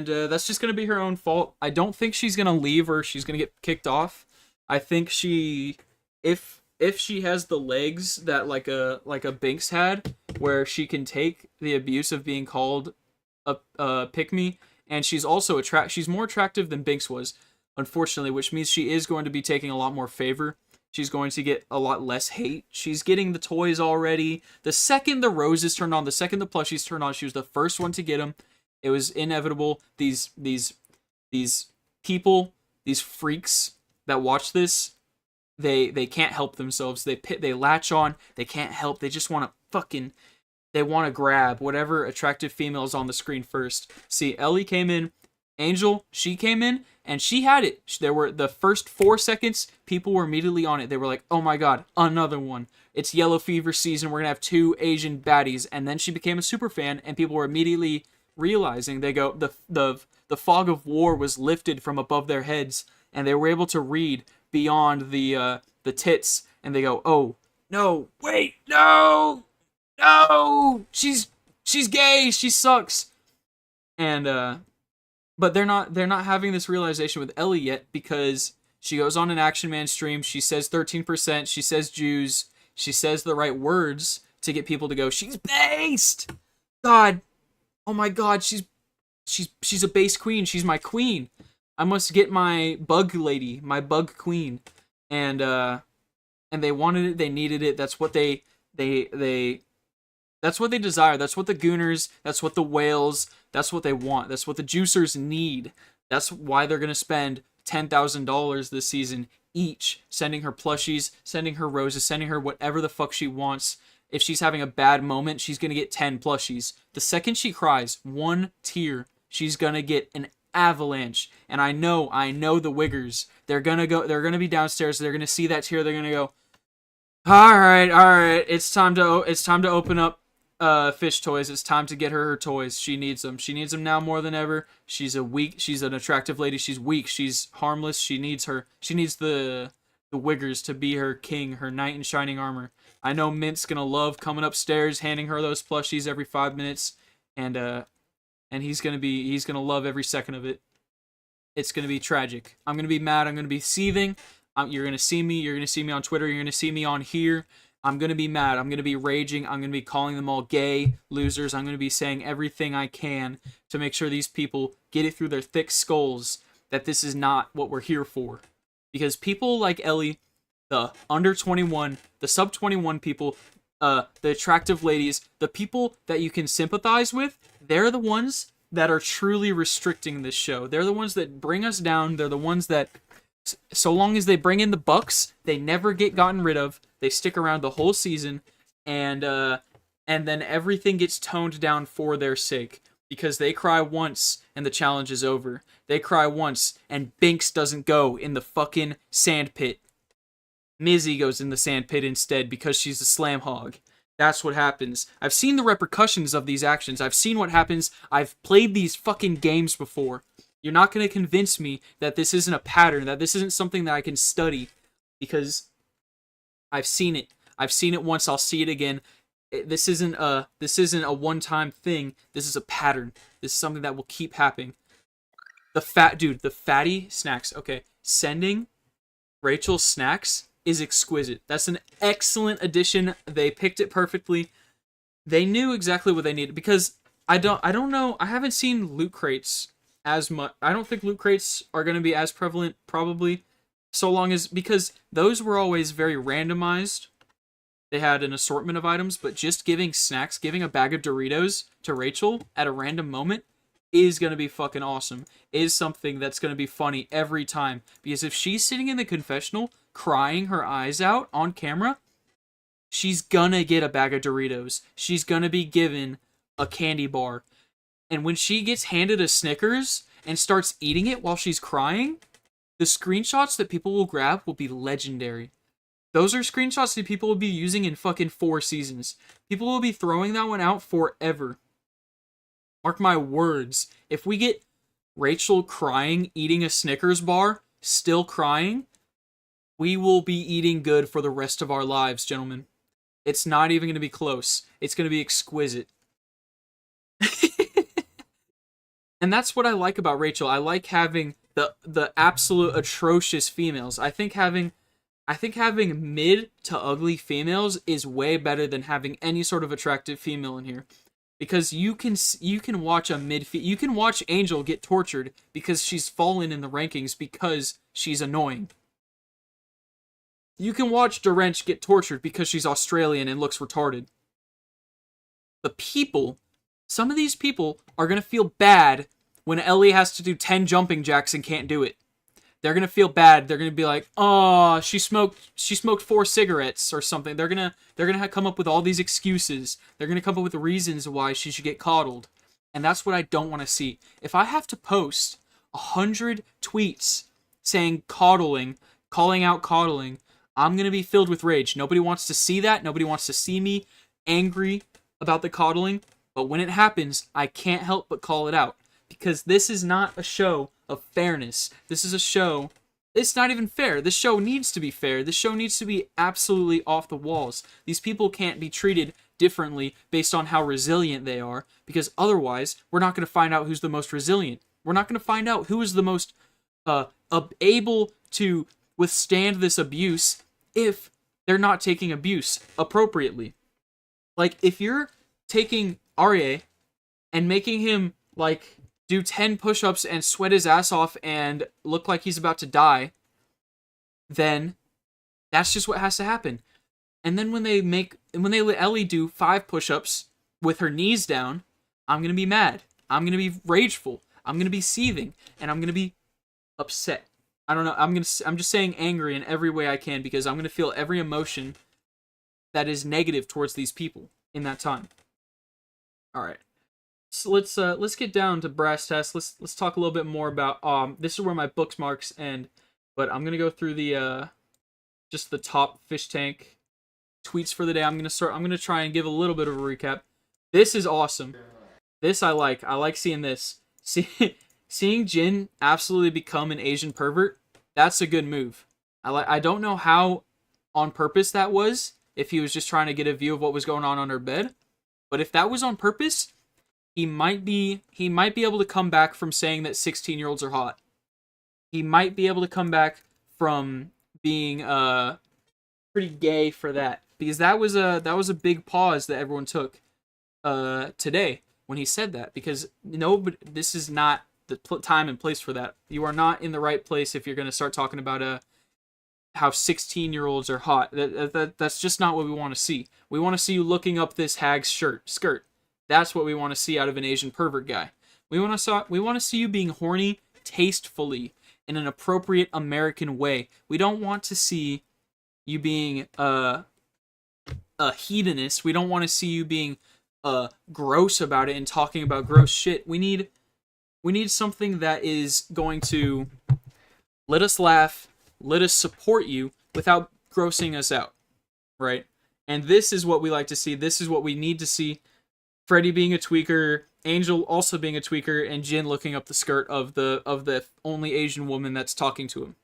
S1: that's just gonna be her own fault. I don't think she's gonna leave or she's gonna get kicked off. I think if she has the legs that like a Binks had, where she can take the abuse of being called a pick me, and she's also she's more attractive than Binks was, unfortunately, which means she is going to be taking a lot more favor. She's going to get a lot less hate. She's getting the toys already. The second the roses turned on, the second the plushies turned on, she was the first one to get them. It was inevitable. These people, these freaks that watch this, they can't help themselves. They latch on. They can't help. They just want to they want to grab whatever attractive female is on the screen first. See, Ellie came in, Angel, she came in, and she had it. There were the first 4 seconds, people were immediately on it. They were like, oh my god, another one. It's yellow fever season. We're going to have 2 Asian baddies. And then she became a super fan, and people were immediately realizing, they go, the fog of war was lifted from above their heads, and they were able to read beyond the tits, and they go, "Oh no, wait, no, no, she's gay, she sucks," and but they're not having this realization with Ellie yet, because she goes on an Action Man stream, she says 13%, she says Jews, she says the right words to get people to go, "She's based." God, oh my God, she's a base queen. She's my queen. I must get my bug lady, my bug queen, and they wanted it, they needed it. That's what they that's what they desire. That's what the Gooners, that's what the whales, that's what they want. That's what the juicers need. That's why they're gonna spend $10,000 this season each, sending her plushies, sending her roses, sending her whatever the fuck she wants. If she's having a bad moment, she's gonna get 10 plushies. The second she cries, one tear, she's gonna get an avalanche. And I know the Wiggers. They're gonna be downstairs, they're gonna see that tear, they're gonna go, Alright, it's time to open up Fish Toys. It's time to get her toys. She needs them. She needs them now more than ever. She's an attractive lady. She's weak. She's harmless. She needs the Wiggers to be her king, her knight in shining armor. I know Mint's gonna love coming upstairs, handing her those plushies every 5 minutes, and he's gonna love every second of it. It's gonna be tragic. I'm gonna be mad. I'm gonna be seething. You're gonna see me. You're gonna see me on Twitter. You're gonna see me on here. I'm gonna be mad. I'm gonna be raging. I'm gonna be calling them all gay losers. I'm gonna be saying everything I can to make sure these people get it through their thick skulls that this is not what we're here for. Because people like Ellie, the under 21, the sub 21 people, the attractive ladies, the people that you can sympathize with, they're the ones that are truly restricting this show. They're the ones that bring us down. They're the ones that, so long as they bring in the bucks, they never get gotten rid of. They stick around the whole season, and then everything gets toned down for their sake, because they cry once and the challenge is over. They cry once and Binks doesn't go in the fucking sand pit. Mizzy goes in the sand pit instead because she's a slam hog. That's what happens. I've seen the repercussions of these actions. I've seen what happens. I've played these fucking games before. You're not going to convince me that this isn't a pattern, that this isn't something that I can study, because I've seen it. I've seen it once, I'll see it again. This isn't a one-time thing. This is a pattern. This is something that will keep happening. The fatty snacks. Okay, sending Rachel snacks is exquisite. That's an excellent addition. They picked it perfectly. They knew exactly what they needed, because I don't know. I haven't seen loot crates as much. I don't think loot crates are going to be as prevalent, probably, because those were always very randomized. They had an assortment of items, but just giving snacks, giving a bag of Doritos to Rachel at a random moment is going to be fucking awesome. Is something that's going to be funny every time. Because if she's sitting in the confessional crying her eyes out on camera, she's gonna get a bag of Doritos. She's gonna be given a candy bar. And when she gets handed a Snickers and starts eating it while she's crying, the screenshots that people will grab will be legendary. Those are screenshots that people will be using in fucking 4 seasons. People will be throwing that one out forever. Mark my words. If we get Rachel crying, eating a Snickers bar, still crying, we will be eating good for the rest of our lives, gentlemen. It's not even going to be close. It's going to be exquisite. And that's what I like about Rachel. I like having the absolute atrocious females. I think having mid to ugly females is way better than having any sort of attractive female in here. Because you can watch you can watch Angel get tortured because she's fallen in the rankings because she's annoying. You can watch Dorench get tortured because she's Australian and looks retarded. Some of these people are going to feel bad when Ellie has to do 10 jumping jacks and can't do it. They're going to feel bad. They're going to be like, "Oh, she smoked 4 cigarettes or something." They're going to come up with all these excuses. They're going to come up with reasons why she should get coddled. And that's what I don't want to see. If I have to post 100 tweets saying calling out coddling, I'm going to be filled with rage. Nobody wants to see that. Nobody wants to see me angry about the coddling. But when it happens, I can't help but call it out. Because this is not a show of fairness. This is a show It's not even fair. The show needs to be fair. The show needs to be absolutely off the walls. These people can't be treated differently based on how resilient they are, because otherwise we're not going to find out who's the most resilient. We're not going to find out who is the most able to withstand this abuse if they're not taking abuse appropriately. Like, if you're taking Arya and making him, like, do 10 push-ups and sweat his ass off and look like he's about to die, then that's just what has to happen. And then when they let Ellie do 5 push-ups with her knees down, I'm going to be mad. I'm going to be rageful. I'm going to be seething. And I'm going to be upset. I don't know. I'm just saying angry in every way I can, because I'm going to feel every emotion that is negative towards these people in that time. All right. So let's get down to brass tacks. Let's talk a little bit more about this is where my bookmarks end, but I'm going to go through the just the top fish tank tweets for the day. I'm going to try and give a little bit of a recap. This is awesome. This I like. I like seeing this. Seeing Jin absolutely become an Asian pervert, that's a good move. I don't know how on purpose that was, if he was just trying to get a view of what was going on her bed, but if that was on purpose, he might be able to come back from saying that 16-year-olds are hot. He might be able to come back from being pretty gay for that, because that was a big pause that everyone took today when he said that, because this is not the time and place for that. You are not in the right place if you're going to start talking about how 16-year-olds are hot. That's just not what we want to see. We want to see you looking up this hag's skirt. That's what we want to see out of an Asian pervert guy. We want to see you being horny tastefully in an appropriate American way. We don't want to see you being a hedonist. We don't want to see you being gross about it and talking about gross shit. We need something that is going to let us laugh, let us support you without grossing us out, right? And this is what we like to see. This is what we need to see. Freddy being a tweaker, Angel also being a tweaker, and Jin looking up the skirt of the only Asian woman that's talking to him.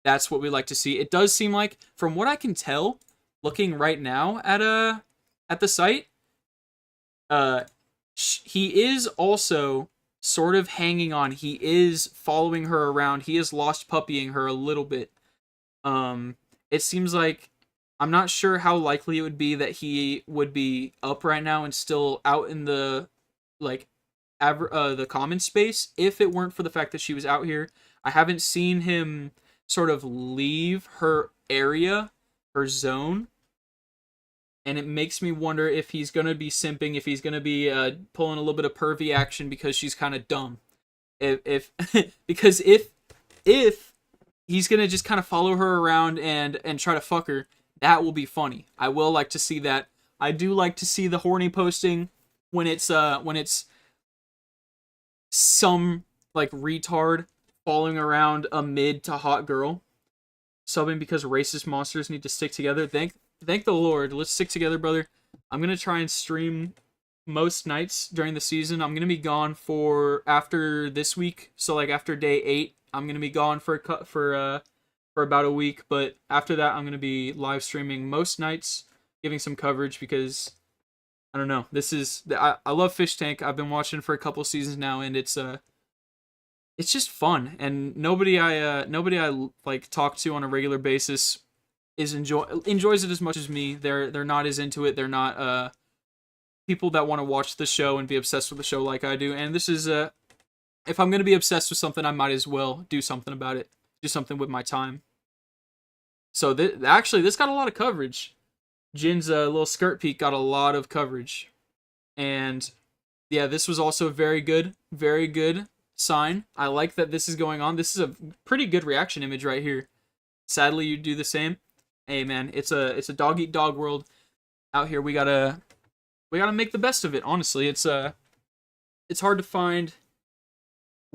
S1: That's what we like to see. It does seem like, from what I can tell, looking right now at the site, he is also sort of hanging on. He is following her around. He is lost puppying her a little bit. It seems like, I'm not sure how likely it would be that he would be up right now and still out in the the common space if it weren't for the fact that she was out here. I haven't seen him sort of leave her area, her zone, and it makes me wonder if he's gonna be simping, if he's gonna be pulling a little bit of pervy action because she's kind of dumb. If because if he's gonna just kind of follow her around and try to fuck her, that will be funny. I will like to see that. I do like to see the horny posting when it's some like retard following around a mid to hot girl, subbing because racist monsters need to stick together. Thank the Lord. Let's stick together, brother. I'm gonna try and stream most nights during the season. I'm gonna be gone for after this week, so like after day 8, I'm gonna be gone for about a week. But after that, I'm gonna be live streaming most nights, giving some coverage because I don't know. I love Fish Tank. I've been watching for a couple seasons now, and it's just fun. And nobody I like talk to on a regular basis enjoys it as much as me. They're not as into it. They're not people that want to watch the show and be obsessed with the show like I do. And this is if I'm gonna be obsessed with something, I might as well do something about it. Do something with my time. So actually, this got a lot of coverage. Jin's little skirt peek got a lot of coverage, and yeah, this was also very good sign. I like that this is going on. This is a pretty good reaction image right here. Sadly, you do the same. Hey man, it's a dog eat dog world out here. We gotta make the best of it. Honestly, it's hard to find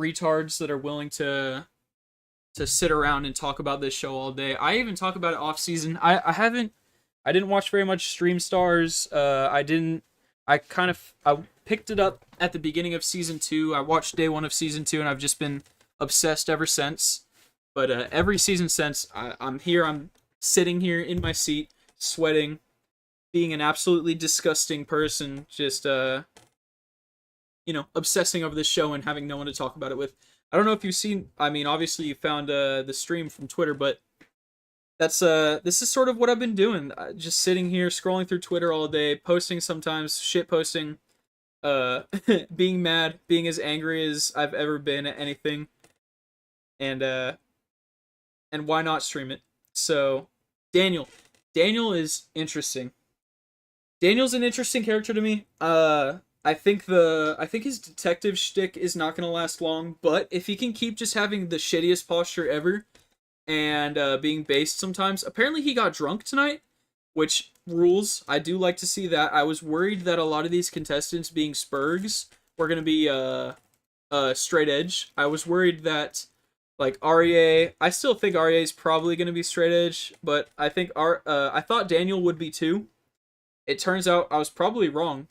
S1: retards that are willing to sit around and talk about this show all day. I even talk about it off season. I didn't watch very much Stream Stars. I picked it up at the beginning of season 2. I watched day 1 of season 2, and I've just been obsessed ever since. But every season since, I'm here, I'm sitting here in my seat, sweating, being an absolutely disgusting person, just obsessing over this show and having no one to talk about it with. I don't know if you've seen. I mean, obviously you found the stream from Twitter, but that's this is sort of what I've been doing. Just sitting here scrolling through Twitter all day, posting sometimes, shit posting, being mad, being as angry as I've ever been at anything, and why not stream it? So, Daniel is interesting. Daniel's an interesting character to me. I think his detective shtick is not gonna last long, but if he can keep just having the shittiest posture ever and being based sometimes. Apparently he got drunk tonight, which rules. I do like to see that. I was worried that a lot of these contestants being Spurgs were gonna be straight edge. I was worried that like REA. I still think REA is probably gonna be straight edge, but I think I thought Daniel would be too. It turns out I was probably wrong.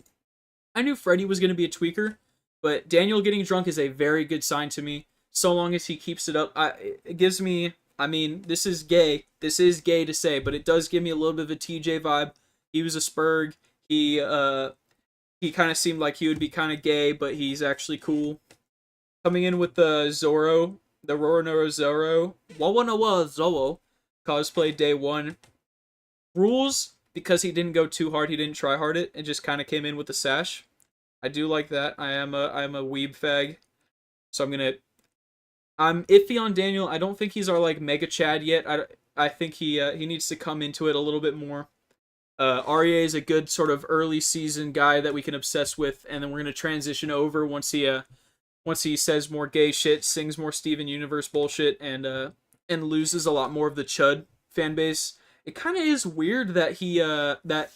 S1: I knew Freddy was going to be a tweaker, but Daniel getting drunk is a very good sign to me. So long as he keeps it up, it gives me. I mean, this is gay. This is gay to say, but it does give me a little bit of a TJ vibe. He was a Spurg. He kind of seemed like he would be kind of gay, but he's actually cool. Coming in with the Zorro, the Roronoa Zorro, Wawanawa Zorro cosplay day one. Rules because he didn't go too hard. He didn't try hard it and just kind of came in with the sash. I do like that. I am a weeb fag, so I'm iffy on Daniel. I don't think he's our like mega Chad yet. I think he needs to come into it a little bit more. REA is a good sort of early season guy that we can obsess with, and then we're gonna transition over once he says more gay shit, sings more Steven Universe bullshit, and loses a lot more of the Chud fan base. It kind of is weird that that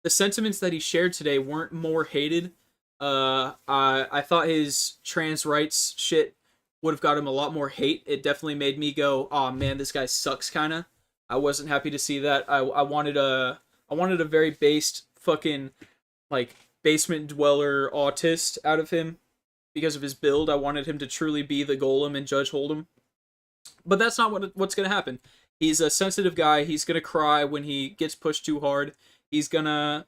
S1: the sentiments that he shared today weren't more hated. I thought his trans rights shit would have got him a lot more hate. It definitely made me go, "Oh man, this guy sucks." Kinda. I wasn't happy to see that. I wanted a very based fucking like basement dweller autist out of him because of his build. I wanted him to truly be the Golem and Judge Hold'em, but that's not what's gonna happen. He's a sensitive guy. He's gonna cry when he gets pushed too hard. He's gonna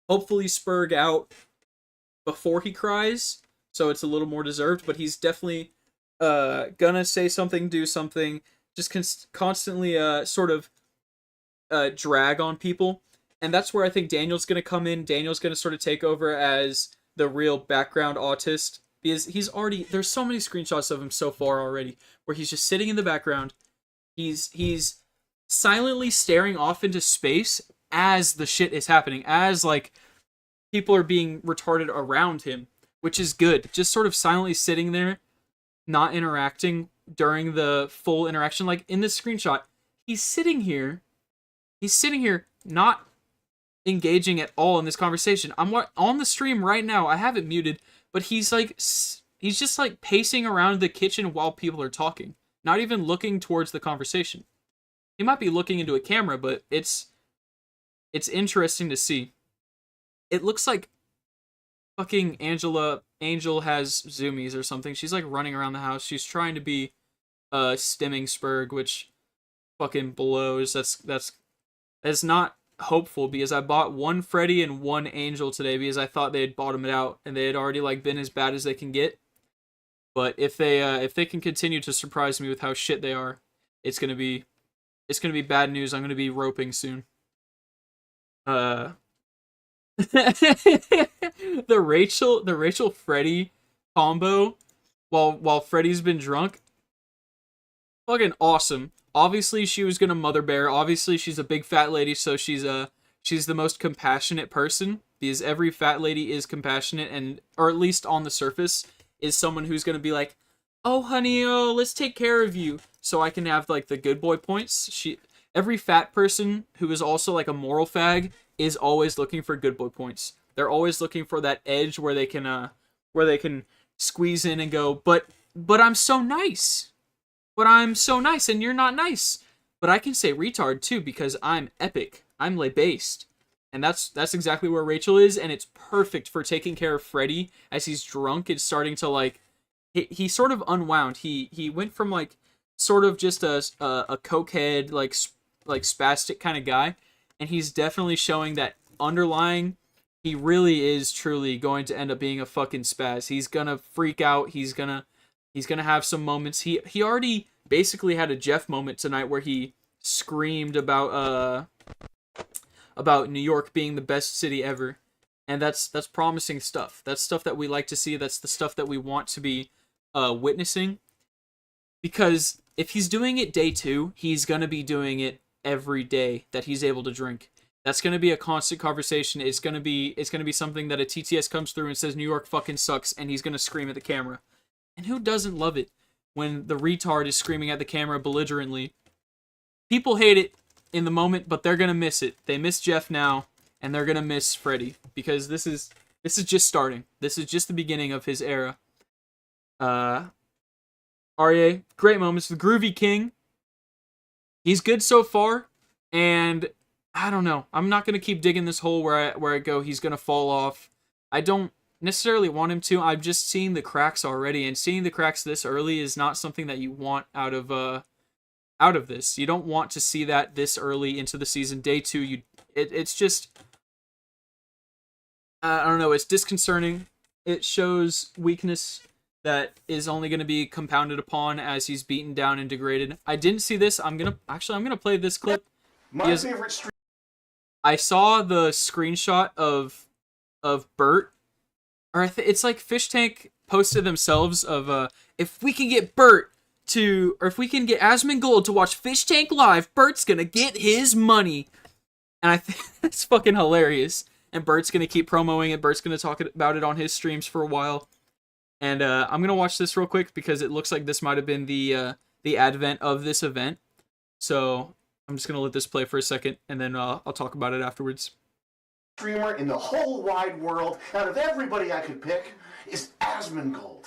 S1: hopefully spurg out before he cries, so it's a little more deserved. But he's definitely gonna say something, do something, just constantly sort of drag on people, and that's where I think Daniel's gonna come in. Daniel's gonna sort of take over as the real background autist because there's so many screenshots of him so far already where he's just sitting in the background. He's silently staring off into space as the shit is happening, as like people are being retarded around him, which is good. Just sort of silently sitting there, not interacting during the full interaction. Like in this screenshot, he's sitting here, not engaging at all in this conversation. I'm on the stream right now. I have it muted, but he's just like pacing around the kitchen while people are talking. Not even looking towards the conversation. He might be looking into a camera, but it's interesting to see. It looks like fucking Angel has zoomies or something. She's like running around the house. She's trying to be stimming Spurg, which fucking blows. That's not hopeful because I bought one Freddy and one Angel today because I thought they had bottomed out and they had already like been as bad as they can get. But if they can continue to surprise me with how shit they are, it's gonna be bad news. I'm gonna be roping soon. The Rachel Freddy combo while Freddy's been drunk, fucking awesome. Obviously she was gonna mother bear. Obviously she's a big fat lady, so she's the most compassionate person because every fat lady is compassionate or at least on the surface is someone who's gonna be like, "Oh honey, oh let's take care of you," so I can have like the good boy points. Every fat person who is also like a moral fag is always looking for good boy points. They're always looking for that edge where they can squeeze in and go, but I'm so nice. But I'm so nice and you're not nice. But I can say retard too because I'm epic. I'm based. And that's exactly where Rachel is, and it's perfect for taking care of Freddy as he's drunk and starting to like he sort of unwound. He went from like sort of just a cokehead like spastic kind of guy, and he's definitely showing that underlying he really is truly going to end up being a fucking spaz. He's gonna freak out. He's gonna have some moments. He already basically had a Jeff moment tonight where he screamed about New York being the best city ever. And that's promising stuff. That's stuff that we like to see. That's the stuff that we want to be witnessing. Because if he's doing it day 2, he's gonna be doing it every day that he's able to drink. That's gonna be a constant conversation. It's gonna be something that a TTS comes through and says New York fucking sucks, and he's gonna scream at the camera. And who doesn't love it when the retard is screaming at the camera belligerently? People hate it in the moment, but they're gonna miss it. They miss Jeff now, and they're gonna miss Freddy, because this is just starting. This is just the beginning of his era. Arye, great moments. The Groovy King, he's good so far, and I don't know. I'm not gonna keep digging this hole where I go. He's gonna fall off. I don't necessarily want him to. I'm just seeing the cracks already, and seeing the cracks this early is not something that you want out of this. You don't want to see that this early into the season. Day 2, it's just I don't know. It's disconcerting. It shows weakness that is only going to be compounded upon as he's beaten down and degraded. I didn't see this. I'm gonna play this clip.
S4: My favorite stream.
S1: I saw the screenshot of Bert, or it's like FISHTANK posted themselves of if we can get Bert to, or if we can get Asmongold to watch FISHTANK live, Bert's gonna get his money. And I think that's fucking hilarious. And Bert's gonna keep promoting it. Bert's gonna talk about it on his streams for a while. And I'm gonna watch this real quick because it looks like this might have been the advent of this event. So I'm just gonna let this play for a second, and then I'll talk about it afterwards.
S4: Streamer in the whole wide world, out of everybody I could pick, is Asmongold.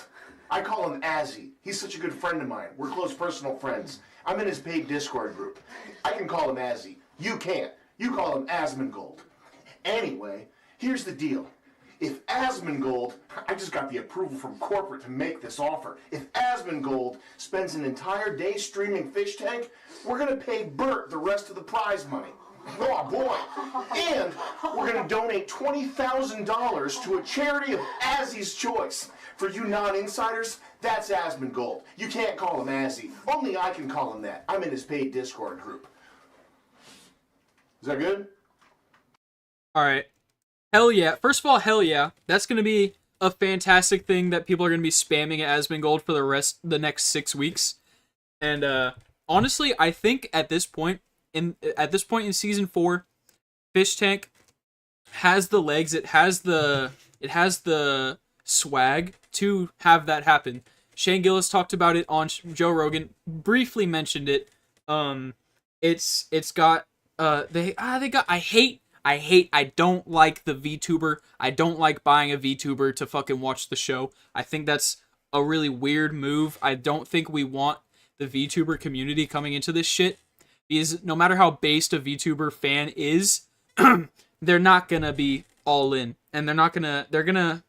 S4: I call him Azzy. He's such a good friend of mine. We're close personal friends. I'm in his paid Discord group. I can call him Azzy. You can't. You call him Asmongold. Anyway, here's the deal. If Asmongold, I just got the approval from corporate to make this offer. If Asmongold spends an entire day streaming FISHTANK, we're gonna pay Bert the rest of the prize money. Oh boy. And we're gonna donate $20,000 to a charity of Azzy's choice. For you non-insiders, that's Asmongold. You can't call him Azzy. Only I can call him that. I'm in his paid Discord group. Is that good?
S1: Alright. Hell yeah. First of all, hell yeah. That's going to be a fantastic thing that people are going to be spamming at Asmongold for the next 6 weeks. And honestly, I think at this point in season 4, FISHTANK has the legs, it has the swag to have that happen. Shane Gillis talked about it on Joe Rogan, briefly mentioned it. It's got I don't like the VTuber. I don't like buying a VTuber to fucking watch the show. I think that's a really weird move. I don't think we want the VTuber community coming into this shit. Because no matter how based a VTuber fan is, they're not gonna be all in. And they're gonna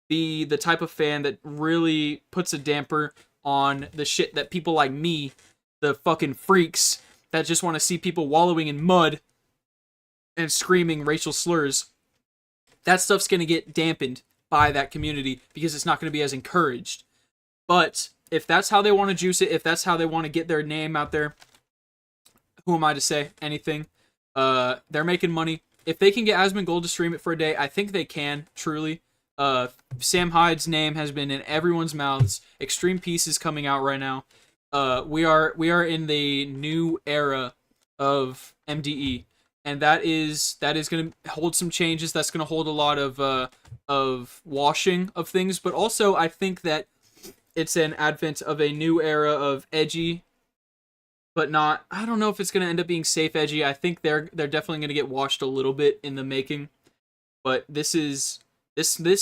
S1: be the type of fan that really puts a damper on the shit that people like me, the fucking freaks, that just want to see people wallowing in mud and screaming racial slurs. That stuff's going to get dampened by that community because it's not going to be as encouraged. But if that's how they want to juice it, if that's how they want to get their name out there, who am I to say anything? They're making money. If they can get Asmongold to stream it for a day, I think they can, truly. Sam Hyde's name has been in everyone's mouths. Extreme Peace is coming out right now. We are in the new era of MDE. And that is going to hold some changes. That's going to hold a lot of washing of things. But also, I think that it's an advent of a new era of edgy, but not. I don't know if it's going to end up being safe edgy. I think they're definitely going to get washed a little bit in the making. But this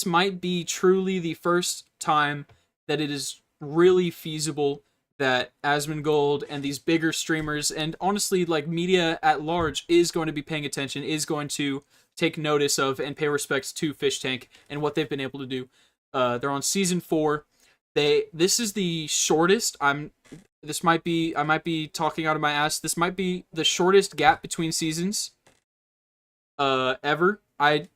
S1: might be truly the first time that it is really feasible that Asmongold and these bigger streamers, and honestly, like, media at large, is going to be paying attention, is going to take notice of and pay respects to FISHTANK and what they've been able to do. They're on season 4. This is the shortest. I might be talking out of my ass. This might be the shortest gap between seasons ever. I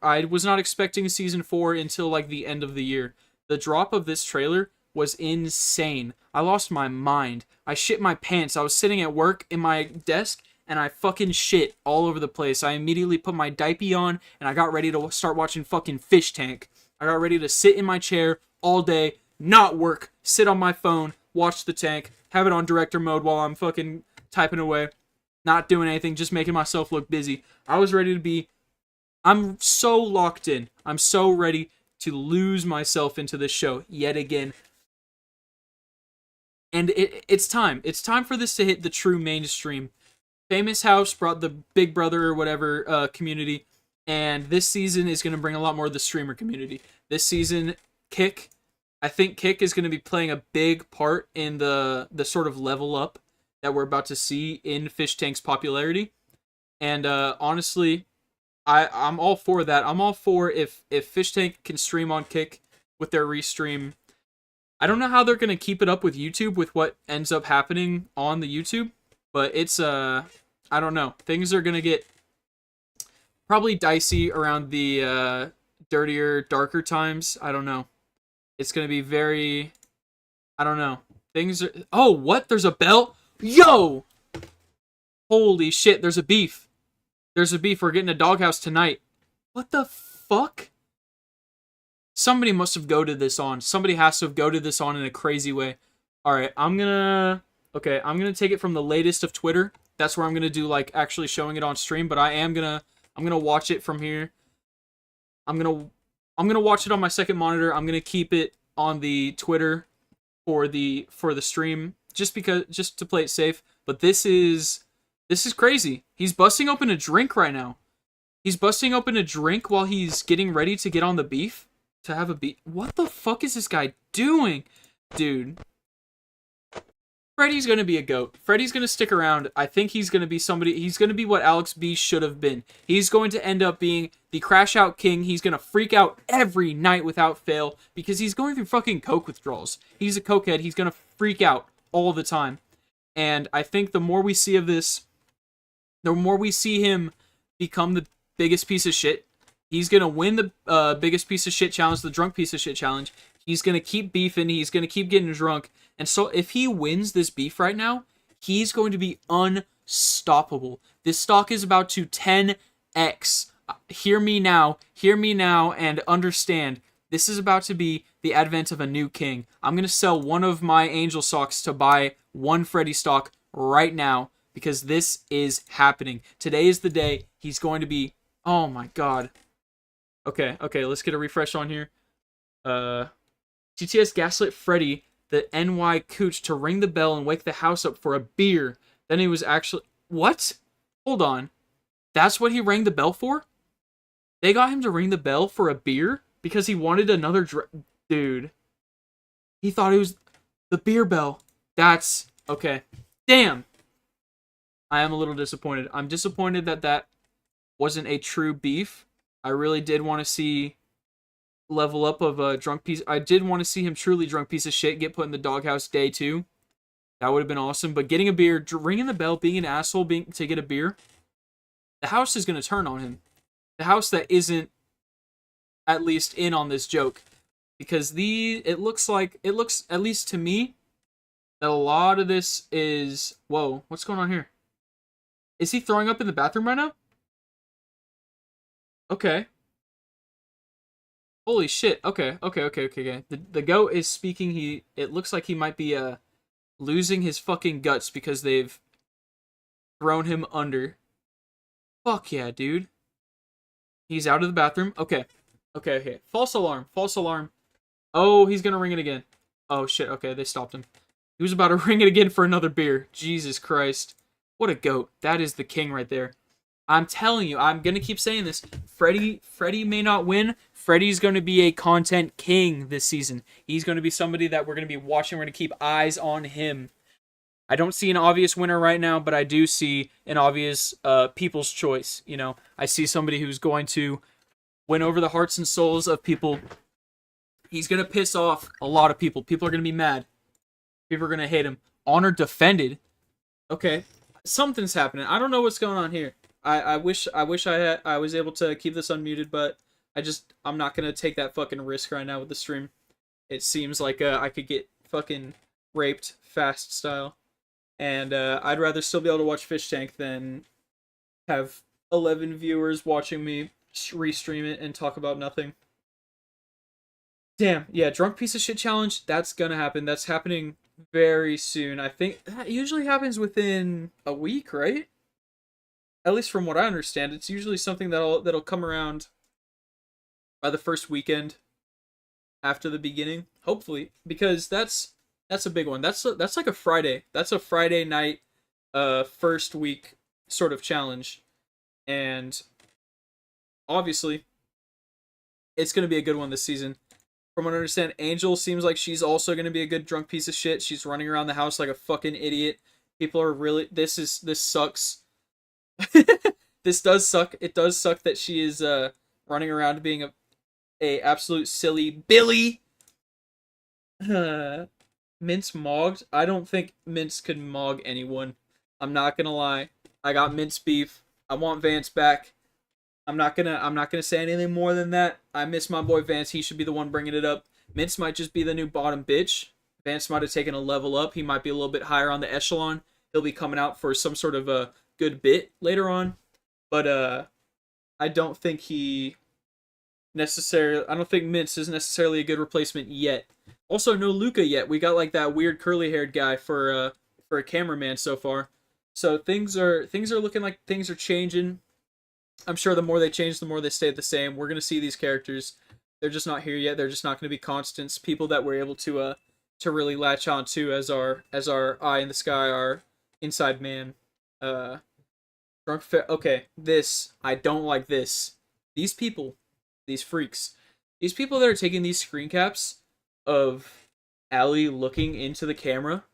S1: was not expecting season 4 until like the end of the year. The drop of this trailer was insane. I lost my mind. I shit my pants. I was sitting at work in my desk and I fucking shit all over the place. I immediately put my diaper on and I got ready to start watching fucking Fish Tank. I got ready to sit in my chair all day, not work, sit on my phone, watch the tank, have it on director mode while I'm fucking typing away, not doing anything, just making myself look busy. I'm so locked in. I'm so ready to lose myself into this show yet again. And it's time. It's time for this to hit the true mainstream. Famous House brought the Big Brother or whatever community, and this season is going to bring a lot more of the streamer community. This season, I think Kick is going to be playing a big part in the sort of level up that we're about to see in Fish Tank's popularity. And honestly, I'm all for that. I'm all for if Fish Tank can stream on Kick with their restream. I don't know how they're going to keep it up with YouTube with what ends up happening on the YouTube, but it's I don't know. Things are going to get probably dicey around the dirtier, darker times. I don't know. It's going to be very, I don't know. Things are, oh, what? There's a bell? Yo! Holy shit, there's a beef. There's a beef. We're getting a doghouse tonight. What the fuck? Somebody must have goated this on. Somebody has to have goated this on in a crazy way. Alright, I'm gonna take it from the latest of Twitter. That's where I'm gonna do, like, actually showing it on stream, but I'm gonna watch it from here. I'm gonna watch it on my second monitor. I'm gonna keep it on the Twitter for the stream, just to play it safe. But this is crazy. He's busting open a drink right now. He's busting open a drink while he's getting ready to get on the beef. To have a beef. What the fuck is this guy doing? Dude. Freddy's gonna be a GOAT. Freddy's gonna stick around. I think he's gonna be somebody. He's gonna be what Alex B should have been. He's going to end up being the crash out king. He's gonna freak out every night without fail because he's going through fucking coke withdrawals. He's a cokehead. He's gonna freak out all the time. And I think the more we see of this, the more we see him become the biggest piece of shit. He's going to win the biggest piece of shit challenge, the drunk piece of shit challenge. He's going to keep beefing. He's going to keep getting drunk. And so if he wins this beef right now, he's going to be unstoppable. This stock is about to 10x. Hear me now, and understand. This is about to be the advent of a new king. I'm going to sell one of my angel stocks to buy one Freddy stock right now because this is happening. Today is the day he's going to be... Oh my god. Okay, let's get a refresh on here. GTS gaslit Freddy, the NY Cooch, to ring the bell and wake the house up for a beer. Then he was actually... What? Hold on. That's what he rang the bell for? They got him to ring the bell for a beer? Because he wanted another Dude. He thought it was the beer bell. That's... Okay. Damn! I am a little disappointed. I'm disappointed that wasn't a true beef. I really did want to see level up of a drunk piece. I did want to see him truly drunk piece of shit get put in the doghouse day 2. That would have been awesome. But getting a beer, ringing the bell, being an asshole, to get a beer, the house is going to turn on him. The house that isn't at least in on this joke. Because it looks, at least to me, that a lot of this is... Whoa, what's going on here? Is he throwing up in the bathroom right now? Okay. Holy shit. Okay. The goat is speaking. It looks like he might be losing his fucking guts because they've thrown him under. Fuck yeah, dude. He's out of the bathroom. Okay. False alarm. Oh, he's gonna ring it again. Oh shit. Okay, they stopped him. He was about to ring it again for another beer. Jesus Christ. What a goat. That is the king right there. I'm telling you, I'm going to keep saying this. Freddy may not win. Freddy's going to be a content king this season. He's going to be somebody that we're going to be watching. We're going to keep eyes on him. I don't see an obvious winner right now, but I do see an obvious people's choice. You know, I see somebody who's going to win over the hearts and souls of people He's gonna piss off a lot of people. People are gonna be mad. People are gonna hate him. Honor defended. Okay, something's happening. I don't know what's going on here. I wish I was able to keep this unmuted, but I'm not gonna take that fucking risk right now with the stream. It seems like I could get fucking raped fast style, and I'd rather still be able to watch Fish Tank than have 11 viewers watching me restream it and talk about nothing. Damn, yeah, drunk piece of shit challenge. That's gonna happen. That's happening very soon. I think that usually happens within a week, right? At least from what I understand, it's usually something that'll come around by the first weekend after the beginning, hopefully, because that's a big one. That's like a Friday. That's a Friday night, first week sort of challenge, and obviously, it's gonna be a good one this season. From what I understand, Angel seems like she's also gonna be a good drunk piece of shit. She's running around the house like a fucking idiot. People are really this sucks. This does suck. It does suck that she is running around being a absolute silly Billy. Mince mogged. I don't think Mince could mog anyone. I'm not gonna lie. I got Mince beef. I want Vance back. I'm not gonna say anything more than that. I miss my boy Vance. He should be the one bringing it up. Mince might just be the new bottom bitch. Vance might have taken a level up. He might be a little bit higher on the echelon. He'll be coming out for some sort of a good bit later on. But I don't think I don't think Mince is necessarily a good replacement yet. Also, no Luca yet. We got like that weird curly-haired guy for a cameraman so far. So things are looking like things are changing. I'm sure the more they change, the more they stay the same. We're gonna see these characters. They're just not here yet. They're just not gonna be constants. People that we're able to really latch on to as our eye in the sky, our inside man. Okay, this I don't like this. These people, these freaks, these people that are taking these screen caps of Allie looking into the camera.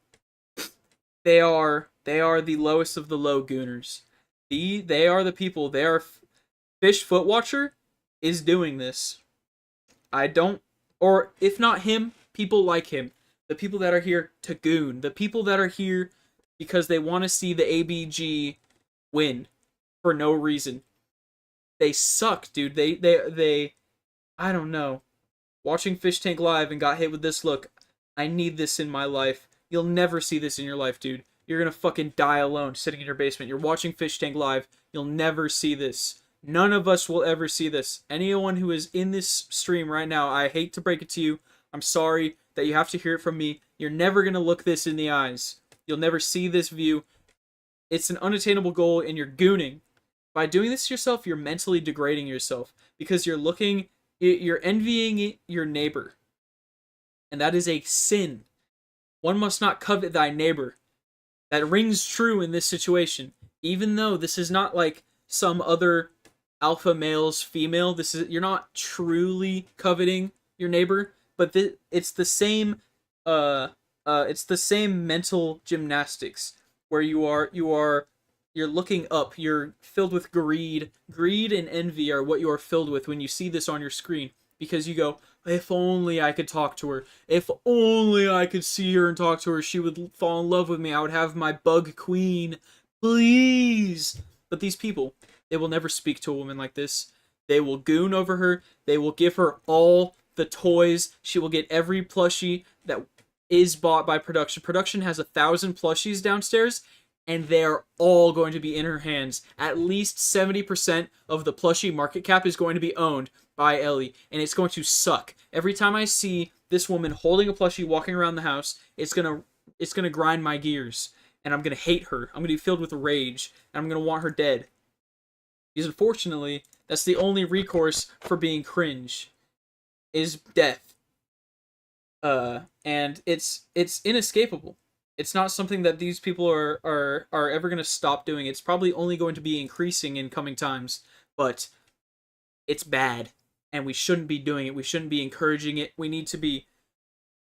S1: They are the lowest of the low gooners. They are the people. They are Fish Footwatcher is doing this. I don't, or if not him, people like him. The people that are here to goon. The people that are here because they want to see the ABG win for no reason. They suck, dude. They I don't know. Watching Fish Tank live and got hit with this look. I need this in my life. You'll never see this in your life, dude. You're gonna fucking die alone sitting in your basement. You're watching Fish Tank live. You'll never see this. None of us will ever see this. Anyone who is in this stream right now, I hate to break it to you. I'm sorry that you have to hear it from me. You're never gonna look this in the eyes. You'll never see this view. It's an unattainable goal and you're gooning. By doing this to yourself, you're mentally degrading yourself because you're envying your neighbor. And that is a sin. One must not covet thy neighbor. That rings true in this situation. Even though this is not like some other alpha male's female, you're not truly coveting your neighbor, but it's the same mental gymnastics where you're looking up, you're filled with greed and envy are what you are filled with when you see this on your screen, because you go, if only I could talk to her, if only I could see her and talk to her, she would fall in love with me, I would have my bug queen, please. But these people, they will never speak to a woman like this. They will goon over her, they will give her all the toys, she will get every plushie that is bought by production. Production has 1,000 plushies downstairs, and they're all going to be in her hands. At least 70% of the plushie market cap is going to be owned by Ellie, and it's going to suck. Every time I see this woman holding a plushie walking around the house, it's gonna grind my gears, and I'm gonna hate her. I'm gonna be filled with rage, and I'm gonna want her dead. Because unfortunately, that's the only recourse for being cringe, is death. And it's inescapable. It's not something that these people are ever going to stop doing. It's probably only going to be increasing in coming times, but it's bad, and we shouldn't be doing it. We shouldn't be encouraging it. We need to be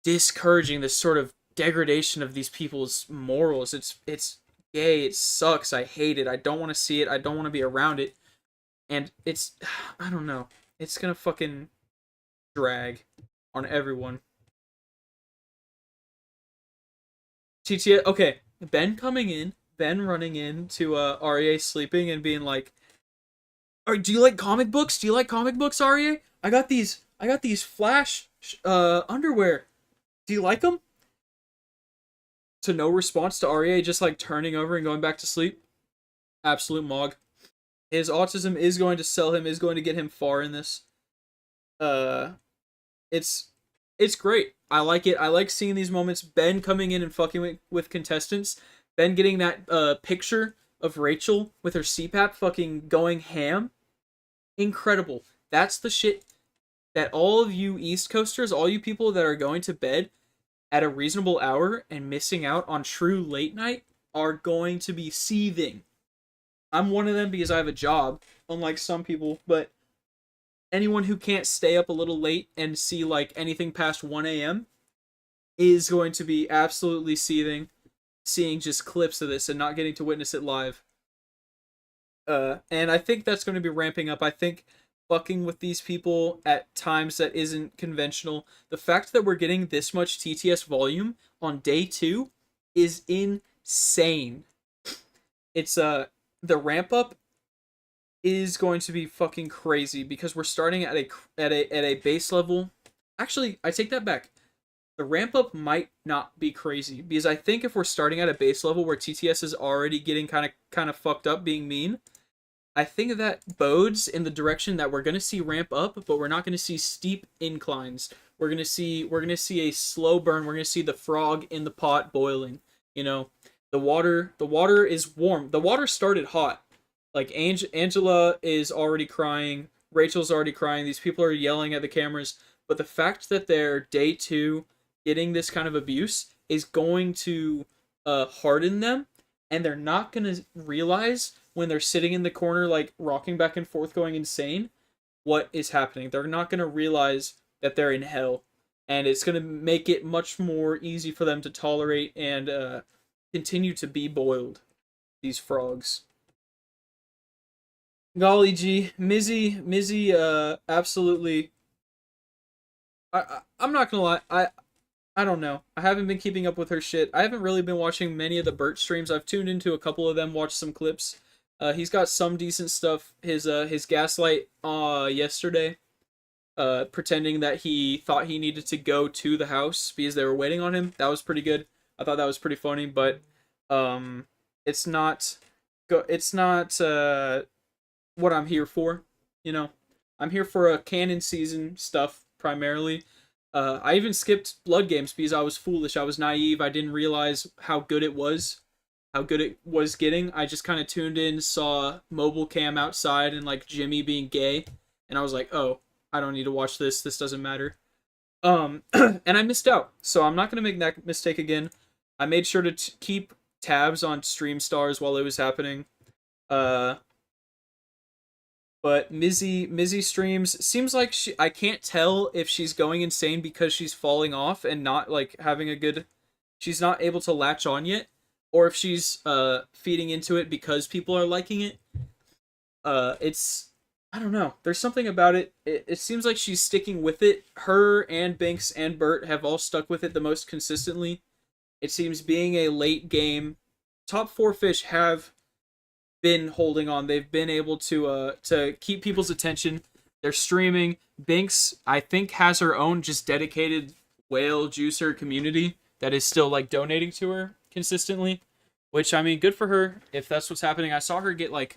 S1: discouraging this sort of degradation of these people's morals. It's gay. It sucks. I hate it. I don't want to see it. I don't want to be around it. And I don't know. It's going to fucking drag on everyone. TTA, okay, Ben running in to REA sleeping and being like, do you like comic books? Do you like comic books, REA? I got these Flash underwear. Do you like them? To no response to REA, just like turning over and going back to sleep. Absolute mog. His autism is going to sell him, is going to get him far in this. It's great. I like it. I like seeing these moments. Ben coming in and fucking with contestants. Ben getting that picture of Rachel with her CPAP fucking going ham. Incredible. That's the shit that all of you East Coasters, all you people that are going to bed at a reasonable hour and missing out on true late night are going to be seething. I'm one of them because I have a job, unlike some people, but anyone who can't stay up a little late and see like anything past 1 a.m. is going to be absolutely seething, seeing just clips of this and not getting to witness it live. And I think that's going to be ramping up. I think fucking with these people at times that isn't conventional. The fact that we're getting this much TTS volume on day 2 is insane. It's the ramp up is going to be fucking crazy because we're starting at a base level. Actually, I take that back. The ramp up might not be crazy because I think if we're starting at a base level where TTS is already getting kind of fucked up, being mean, I think that bodes in the direction that we're going to see ramp up, but we're not going to see steep inclines. We're going to see a slow burn. We're going to see the frog in the pot boiling. You know, the water is warm. The water started hot. Like Angela is already crying. Rachel's already crying. These people are yelling at the cameras. But the fact that they're day 2 getting this kind of abuse is going to harden them, and they're not going to realize when they're sitting in the corner, like rocking back and forth, going insane, what is happening. They're not going to realize that they're in hell, and it's going to make it much more easy for them to tolerate and continue to be boiled, these frogs. Golly gee, Mizzy, absolutely. I'm not gonna lie, I don't know. I haven't been keeping up with her shit. I haven't really been watching many of the Burt streams. I've tuned into a couple of them, watched some clips. He's got some decent stuff. His gaslight yesterday, pretending that he thought he needed to go to the house because they were waiting on him. That was pretty good. I thought that was pretty funny, but it's not what I'm here for. You know, I'm here for a canon season stuff primarily. I even skipped Blood Games because I was foolish. I was naive. I didn't realize how good it was getting. I just kind of tuned in, saw mobile cam outside and like Jimmy being gay, and I was like, oh, I don't need to watch this. This doesn't matter. And I missed out. So I'm not gonna make that mistake again. I made sure to keep tabs on Stream Stars while it was happening. But Mizzy streams, seems like I can't tell if she's going insane because she's falling off and not like having a good, she's not able to latch on yet, or if she's feeding into it because people are liking it. It's, I don't know. There's something about it. It seems like she's sticking with it. Her and Binks and Burt have all stuck with it the most consistently. It seems being a late game, top 4 fish have been holding on. They've been able to keep people's attention. They're streaming. Binks, I think, has her own just dedicated whale juicer community that is still like donating to her consistently, which, I mean, good for her if that's what's happening. I saw her get like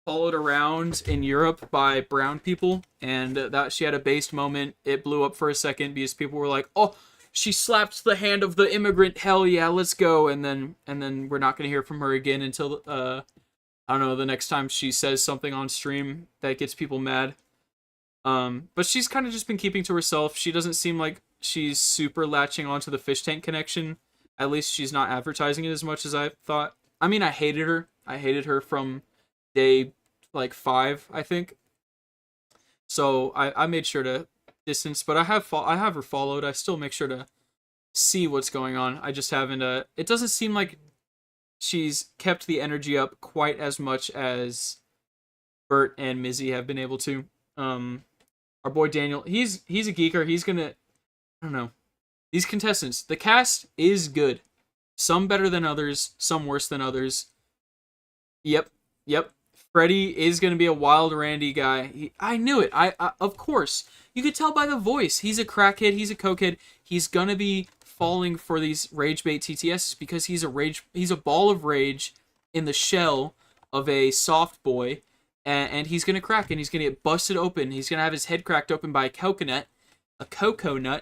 S1: followed around in Europe by brown people, and that she had a based moment. It blew up for a second because people were like, oh, she slapped the hand of the immigrant, hell yeah, let's go. And then we're not gonna hear from her again until I don't know, the next time she says something on stream that gets people mad. But she's kind of just been keeping to herself. She doesn't seem like she's super latching onto the fish tank connection. At least she's not advertising it as much as I thought. I mean, I hated her. I hated her from day like 5, I think. So I made sure to distance, but I have her followed. I still make sure to see what's going on. I just haven't. It doesn't seem like she's kept the energy up quite as much as Burt and Mizzy have been able to. Our boy Daniel, he's a geeker. I don't know. These contestants, the cast is good. Some better than others, some worse than others. Yep, yep. Freddie is going to be a wild Randy guy. I knew it. I of course. You could tell by the voice. He's a crackhead. He's a cokehead. He's going to be falling for these rage bait TTSs because he's a ball of rage in the shell of a soft boy, and he's going to crack and he's going to get busted open. He's going to have his head cracked open by a coconut,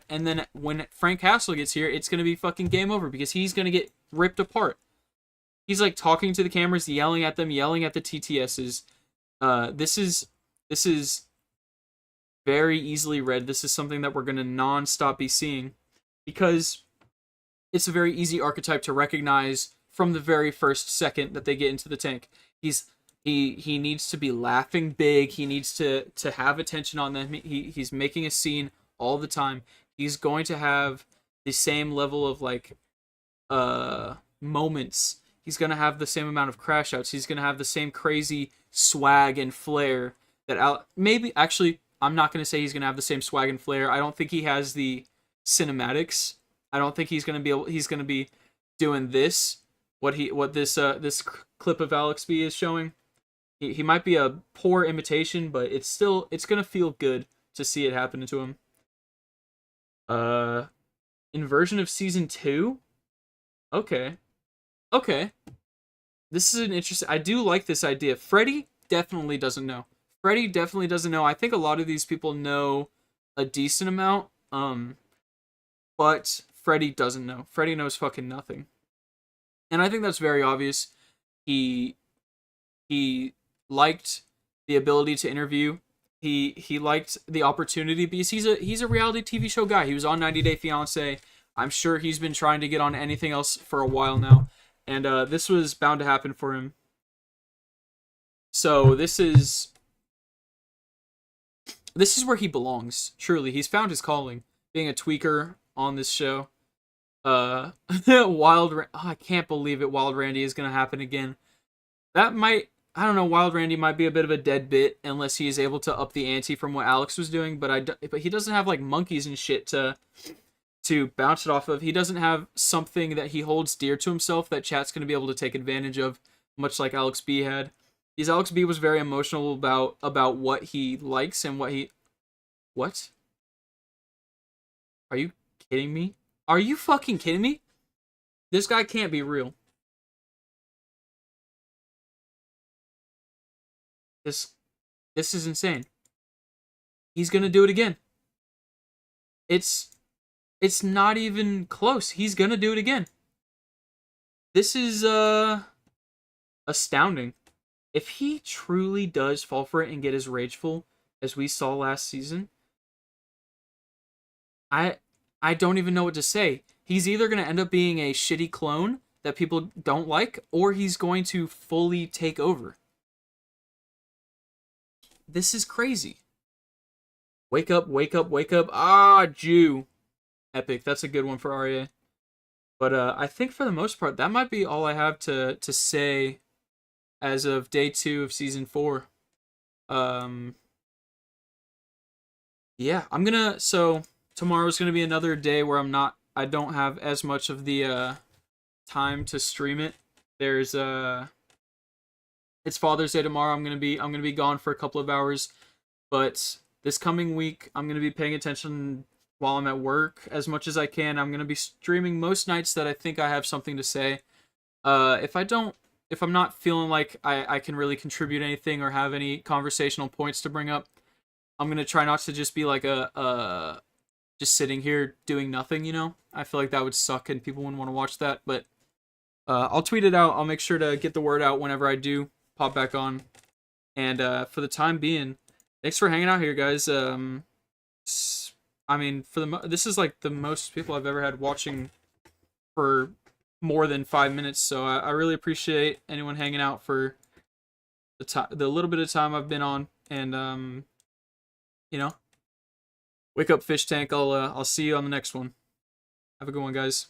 S1: and then when Frank Castle gets here, it's going to be fucking game over because he's going to get ripped apart. He's like talking to the cameras, yelling at them, yelling at the TTSs. This is very easily read. This is something that we're going to non-stop be seeing because it's a very easy archetype to recognize from the very first second that they get into the tank. He needs to be laughing big. He needs to have attention on them. He's making a scene all the time. He's going to have the same level of like moments. He's going to have the same amount of crash outs. He's going to have the same crazy swag and flair that maybe actually I'm not going to say he's going to have the same swag and flair. I don't think he has the cinematics. I don't think he's going to be doing this what this clip of Alex B is showing. He might be a poor imitation, but it's going to feel good to see it happen to him. Inversion of season 2? Okay. This is an interesting... I do like this idea. Freddy definitely doesn't know. I think a lot of these people know a decent amount, but Freddy doesn't know. Freddy knows fucking nothing. And I think that's very obvious. He liked the ability to interview. He liked the opportunity because he's a reality TV show guy. He was on 90 Day Fiancé. I'm sure he's been trying to get on anything else for a while now. And this was bound to happen for him. So this is where he belongs. Truly, he's found his calling, being a tweaker on this show. I can't believe it. Wild Randy is gonna happen again. I don't know. Wild Randy might be a bit of a dead bit unless he is able to up the ante from what Alex was doing. But he doesn't have like monkeys and shit to bounce it off of. He doesn't have something that he holds dear to himself that chat's going to be able to take advantage of, much like Alex B had. Because Alex B was very emotional about what he likes and what he... What? Are you kidding me? Are you fucking kidding me? This guy can't be real. This is insane. He's going to do it again. It's not even close. He's gonna do it again. This is astounding. If he truly does fall for it and get as rageful as we saw last season, I don't even know what to say. He's either gonna end up being a shitty clone that people don't like, or he's going to fully take over. This is crazy. Wake up, wake up, wake up. Ah, Jew. Epic. That's a good one for Arya. But I think for the most part, that might be all I have to say as of day 2 of season 4. Yeah, so tomorrow's gonna be another day where I don't have as much of the time to stream it. There's it's Father's Day tomorrow. I'm gonna be gone for a couple of hours, but this coming week I'm gonna be paying attention while I'm at work as much as I can. I'm going to be streaming most nights that I think I have something to say. If I'm not feeling like I can really contribute anything or have any conversational points to bring up, I'm going to try not to just be like just sitting here doing nothing, you know? I feel like that would suck and people wouldn't want to watch that, but I'll tweet it out. I'll make sure to get the word out whenever I do pop back on. And for the time being, thanks for hanging out here, guys. I mean, this is like the most people I've ever had watching for more than 5 minutes, so I really appreciate anyone hanging out for the little bit of time I've been on. And you know, wake up, fish tank. I'll see you on the next one. Have a good one, guys.